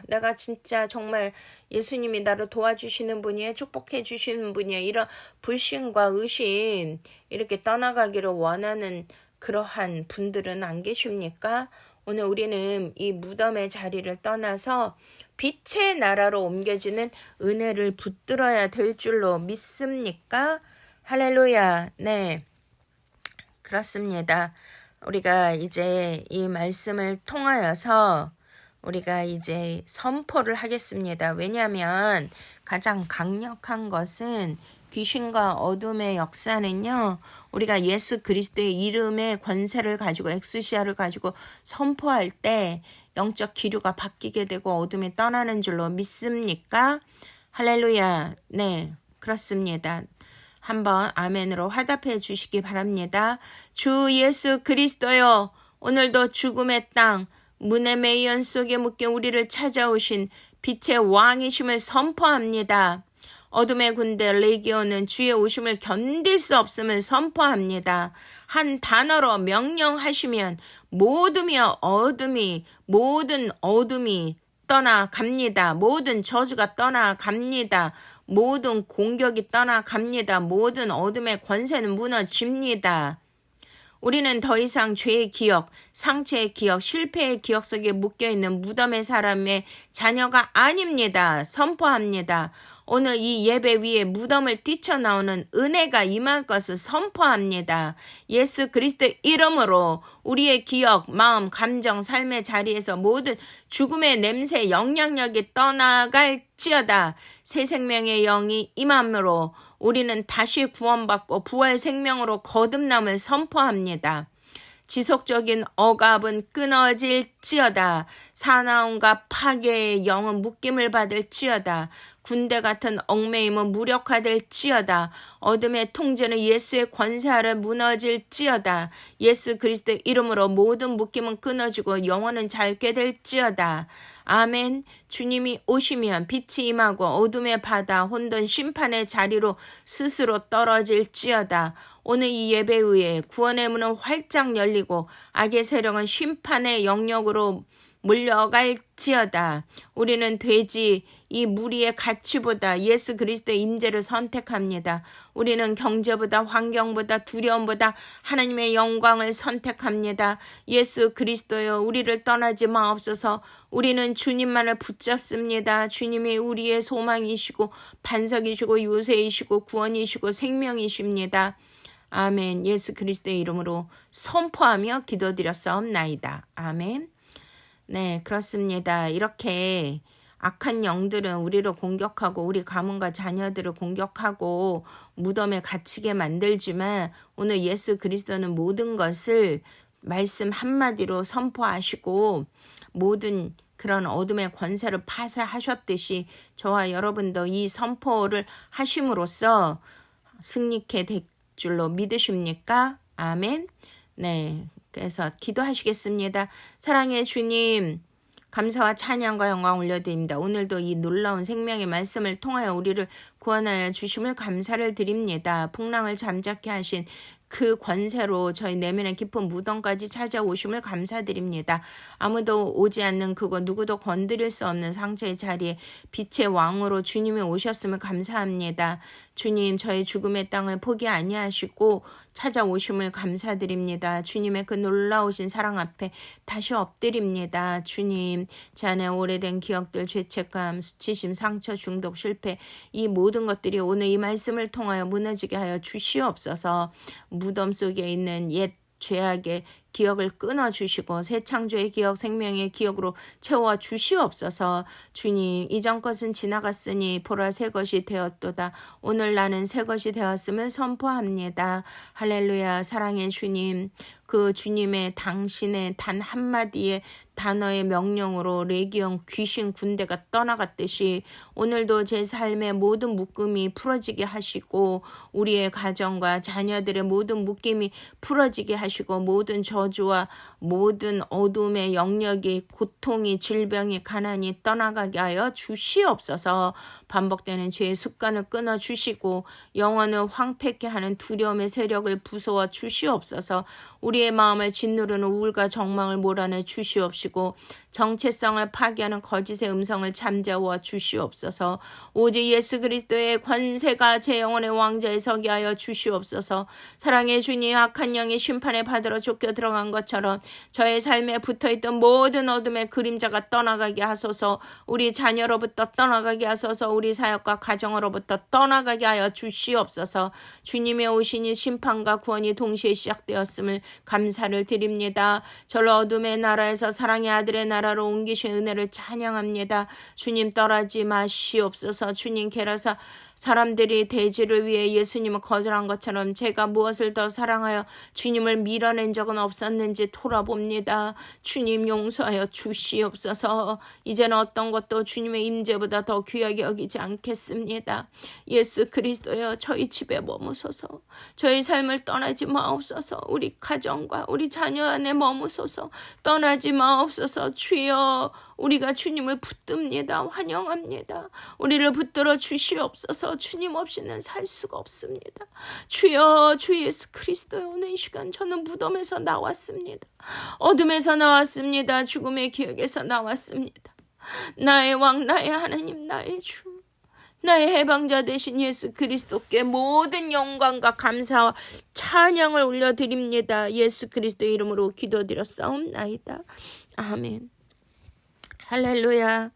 내가 진짜 정말 예수님이 나를 도와주시는 분이에요. 축복해 주시는 분이에요. 이런 불신과 의심 이렇게 떠나가기를 원하는 그러한 분들은 안 계십니까? 오늘 우리는 이 무덤의 자리를 떠나서 빛의 나라로 옮겨지는 은혜를 붙들어야 될 줄로 믿습니까? 할렐루야. 네, 그렇습니다. 우리가 이제 이 말씀을 통하여서 우리가 이제 선포를 하겠습니다. 왜냐하면 가장 강력한 것은 귀신과 어둠의 역사는요. 우리가 예수 그리스도의 이름의 권세를 가지고 엑스시아를 가지고 선포할 때 영적 기류가 바뀌게 되고 어둠이 떠나는 줄로 믿습니까? 할렐루야. 네, 그렇습니다. 한번 아멘으로 화답해 주시기 바랍니다. 주 예수 그리스도여, 오늘도 죽음의 땅 문의 매연 속에 묶여 우리를 찾아오신 빛의 왕이심을 선포합니다. 어둠의 군대 레기온은 주의 오심을 견딜 수 없음을 선포합니다. 한 단어로 명령하시면 모든 어둠이 떠나갑니다. 모든 저주가 떠나갑니다. 모든 공격이 떠나갑니다. 모든 어둠의 권세는 무너집니다. 우리는 더 이상 죄의 기억, 상처의 기억, 실패의 기억 속에 묶여있는 무덤의 사람의 자녀가 아닙니다. 선포합니다. 오늘 이 예배 위에 무덤을 뛰쳐나오는 은혜가 임할 것을 선포합니다. 예수 그리스도의 이름으로 우리의 기억, 마음, 감정, 삶의 자리에서 모든 죽음의 냄새, 영향력이 떠나갈지어다. 새 생명의 영이 임함으로 우리는 다시 구원받고 부활 생명으로 거듭남을 선포합니다. 지속적인 억압은 끊어질지어다. 사나움과 파괴의 영은 묶임을 받을지어다. 군대 같은 얽매임은 무력화될지어다. 어둠의 통제는 예수의 권세 아래 무너질지어다. 예수 그리스도의 이름으로 모든 묶임은 끊어지고 영혼은 밝게 될지어다. 아멘. 주님이 오시면 빛이 임하고 어둠의 바다, 혼돈, 심판의 자리로 스스로 떨어질지어다. 오늘 이 예배 후에 구원의 문은 활짝 열리고 악의 세력은 심판의 영역으로 물려갈지어다. 우리는 돼지 이 무리의 가치보다 예수 그리스도의 임재를 선택합니다. 우리는 경제보다 환경보다 두려움보다 하나님의 영광을 선택합니다. 예수 그리스도여 우리를 떠나지 마옵소서. 우리는 주님만을 붙잡습니다. 주님이 우리의 소망이시고 반석이시고 요새이시고 구원이시고 생명이십니다. 아멘. 예수 그리스도의 이름으로 선포하며 기도드렸사옵나이다. 아멘. 네, 그렇습니다. 이렇게 악한 영들은 우리를 공격하고 우리 가문과 자녀들을 공격하고 무덤에 갇히게 만들지만 오늘 예수 그리스도는 모든 것을 말씀 한마디로 선포하시고 모든 그런 어둠의 권세를 파쇄하셨듯이 저와 여러분도 이 선포를 하심으로써 승리케 될 줄로 믿으십니까? 아멘. 네. 그래서 기도하시겠습니다. 사랑의 주님, 감사와 찬양과 영광 올려드립니다. 오늘도 이 놀라운 생명의 말씀을 통하여 우리를 구원하여 주심을 감사를 드립니다. 풍랑을 잠잠케 하신 그 권세로 저희 내면의 깊은 무덤까지 찾아오심을 감사드립니다. 아무도 오지 않는 그곳, 누구도 건드릴 수 없는 상처의 자리에 빛의 왕으로 주님이 오셨음을 감사합니다. 주님, 저희 죽음의 땅을 포기 아니하시고 찾아오심을 감사드립니다. 주님의 그 놀라우신 사랑 앞에 다시 엎드립니다. 주님, 제 안에 오래된 기억들, 죄책감, 수치심, 상처, 중독, 실패 이 모든 것들이 오늘 이 말씀을 통하여 무너지게 하여 주시옵소서. 무덤 속에 있는 옛 죄악의 기억을 끊어주시고 새 창조의 기억, 생명의 기억으로 채워주시옵소서. 주님, 이전 것은 지나갔으니 보라 새 것이 되었도다. 오늘 나는 새 것이 되었음을 선포합니다. 할렐루야. 사랑의 주님, 그 주님의 당신의 단 한마디의 단어의 명령으로 레기온 귀신 군대가 떠나갔듯이 오늘도 제 삶의 모든 묶음이 풀어지게 하시고 우리의 가정과 자녀들의 모든 묶임이 풀어지게 하시고 모든 저주와 모든 어둠의 영역이 고통이 질병이 가난이 떠나가게 하여 주시옵소서. 반복되는 죄의 습관을 끊어주시고 영혼을 황폐케 하는 두려움의 세력을 부숴와 주시옵소서. 우리의 마음을 짓누르는 우울과 정망을 몰아내 주시옵시고 정체성을 파괴하는 거짓의 음성을 잠재워 주시옵소서. 오직 예수 그리스도의 권세가 제 영혼의 왕좌에 서게 하여 주시옵소서. 사랑의 주님, 악한 영이 심판에 받으러 쫓겨 들어간 것처럼 저의 삶에 붙어있던 모든 어둠의 그림자가 떠나가게 하소서. 우리 자녀로부터 떠나가게 하소서. 우리 사역과 가정으로부터 떠나가게 하여 주시옵소서. 주님의 오신이 심판과 구원이 동시에 시작되었음을 감사를 드립니다. 저를 어둠의 나라에서 사랑의 아들의 나라로 옮기신 은혜를 찬양합니다. 주님, 떠나지 마시옵소서. 주님, 계라사 사람들이 대지를 위해 예수님을 거절한 것처럼 제가 무엇을 더 사랑하여 주님을 밀어낸 적은 없었는지 돌아봅니다. 주님, 용서하여 주시옵소서. 이제는 어떤 것도 주님의 임재보다 더 귀하게 여기지 않겠습니다. 예수 그리스도여, 저희 집에 머무소서. 저희 삶을 떠나지 마옵소서. 우리 가정과 우리 자녀 안에 머무소서. 떠나지 마옵소서. 주여, 우리가 주님을 붙듭니다. 환영합니다. 우리를 붙들어 주시옵소서. 주님 없이는 살 수가 없습니다. 주여, 주 예수 그리스도의 오늘 이 시간 저는 무덤에서 나왔습니다. 어둠에서 나왔습니다. 죽음의 기억에서 나왔습니다. 나의 왕, 나의 하나님, 나의 주, 나의 해방자 되신 예수 그리스도께 모든 영광과 감사와 찬양을 올려드립니다. 예수 그리스도의 이름으로 기도드렸사옵나이다. 아멘. 할렐루야.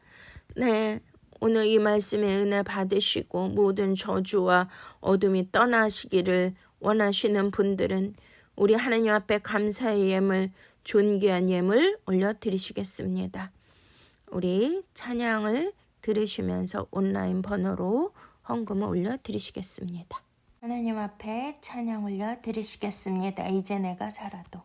네, 오늘 이 말씀의 은혜 받으시고 모든 저주와 어둠이 떠나시기를 원하시는 분들은 우리 하나님 앞에 감사의 예물, 존귀한 예물 올려드리시겠습니다. 우리 찬양을 들으시면서 온라인 번호로 헌금을 올려드리시겠습니다. 하나님 앞에 찬양 올려드리시겠습니다. 이제 내가 살아도.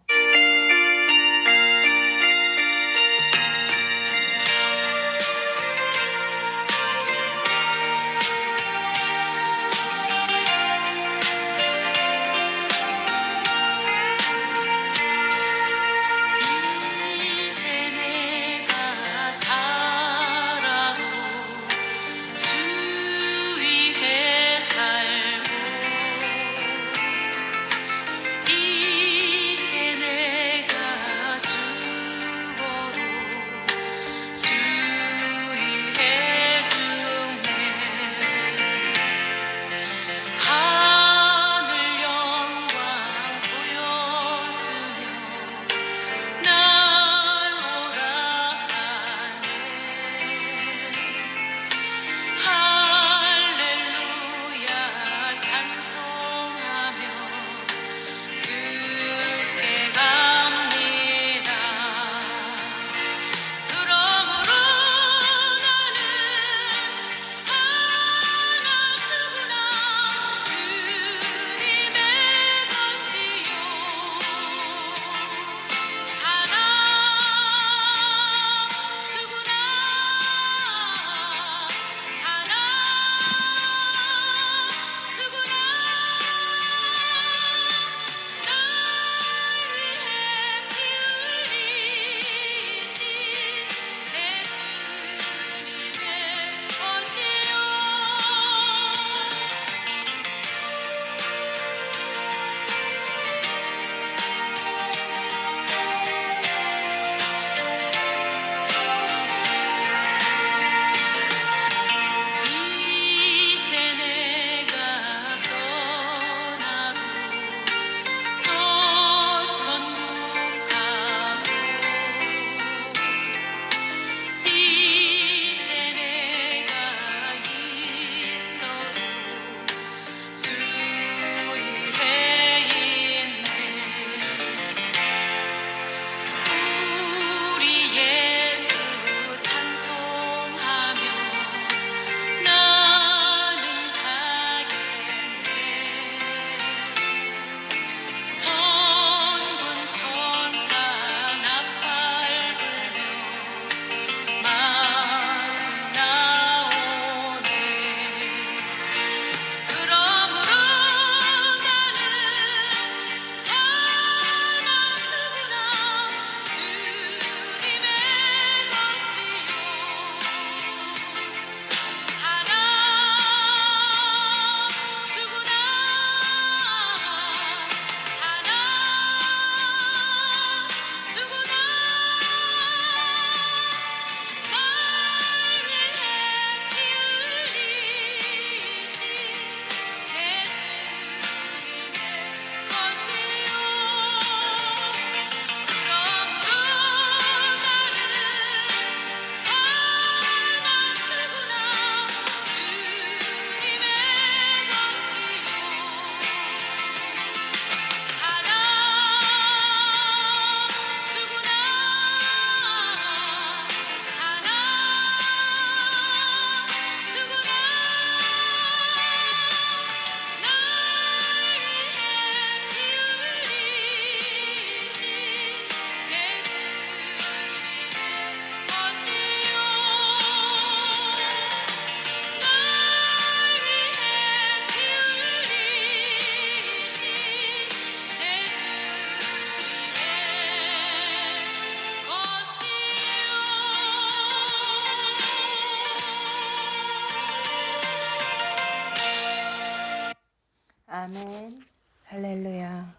아멘. 할렐루야.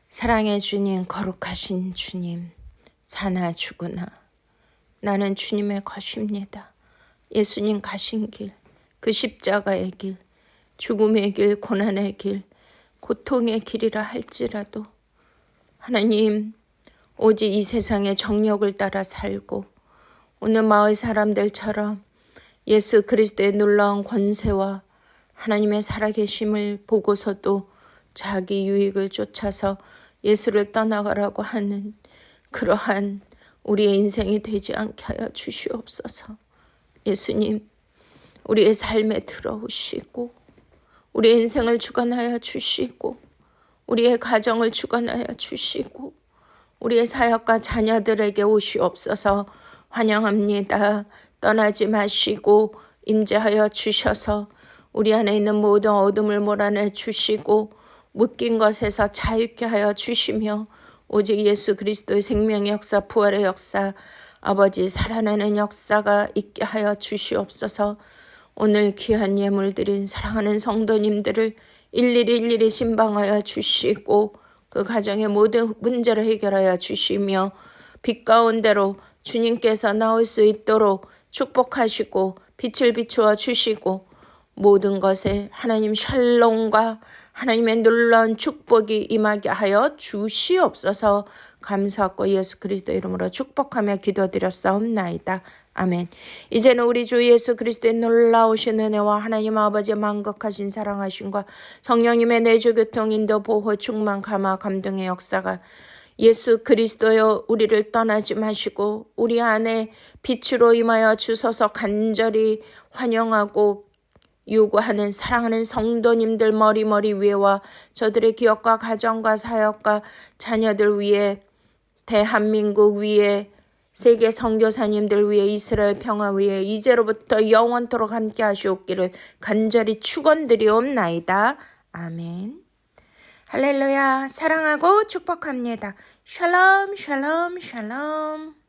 사랑의 주님, 거룩하신 주님, 사나 죽으나 나는 주님의 것입니다. 예수님 가신 길, 그 십자가의 길, 죽음의 길, 고난의 길, 고통의 길이라 할지라도 하나님 오직 이 세상의 정욕을 따라 살고 오늘 마을 사람들처럼 예수 그리스도의 놀라운 권세와 하나님의 살아계심을 보고서도 자기 유익을 쫓아서 예수를 떠나가라고 하는 그러한 우리의 인생이 되지 않게 하여 주시옵소서. 예수님, 우리의 삶에 들어오시고 우리의 인생을 주관하여 주시고 우리의 가정을 주관하여 주시고 우리의 사역과 자녀들에게 오시옵소서. 환영합니다. 떠나지 마시고 임재하여 주셔서 우리 안에 있는 모든 어둠을 몰아내 주시고 묶인 것에서 자유케 하여 주시며 오직 예수 그리스도의 생명의 역사, 부활의 역사, 아버지 살아나는 역사가 있게 하여 주시옵소서. 오늘 귀한 예물 드린 사랑하는 성도님들을 일일이 신방하여 주시고 그 가정의 모든 문제를 해결하여 주시며 빛 가운데로 주님께서 나올 수 있도록 축복하시고 빛을 비추어 주시고 모든 것에 하나님 샬롬과 하나님의 놀라운 축복이 임하게 하여 주시옵소서. 감사하고 예수 그리스도 이름으로 축복하며 기도드렸사옵나이다. 아멘. 이제는 우리 주 예수 그리스도의 놀라우신 은혜와 하나님 아버지의 만극하신 사랑하심과 성령님의 내주 교통 인도 보호 충만 감화 감동의 역사가 예수 그리스도여 우리를 떠나지 마시고 우리 안에 빛으로 임하여 주소서 간절히 환영하고 요구하는 사랑하는 성도님들 머리 위에와 저들의 기업과 가정과 사역과 자녀들 위에 대한민국 위에 세계 선교사님들 위해 이스라엘 평화 위에 이제로부터 영원토록 함께 하시옵기를 간절히 축원드리옵나이다. 아멘. 할렐루야. 사랑하고 축복합니다. 샬롬 샬롬 샬롬.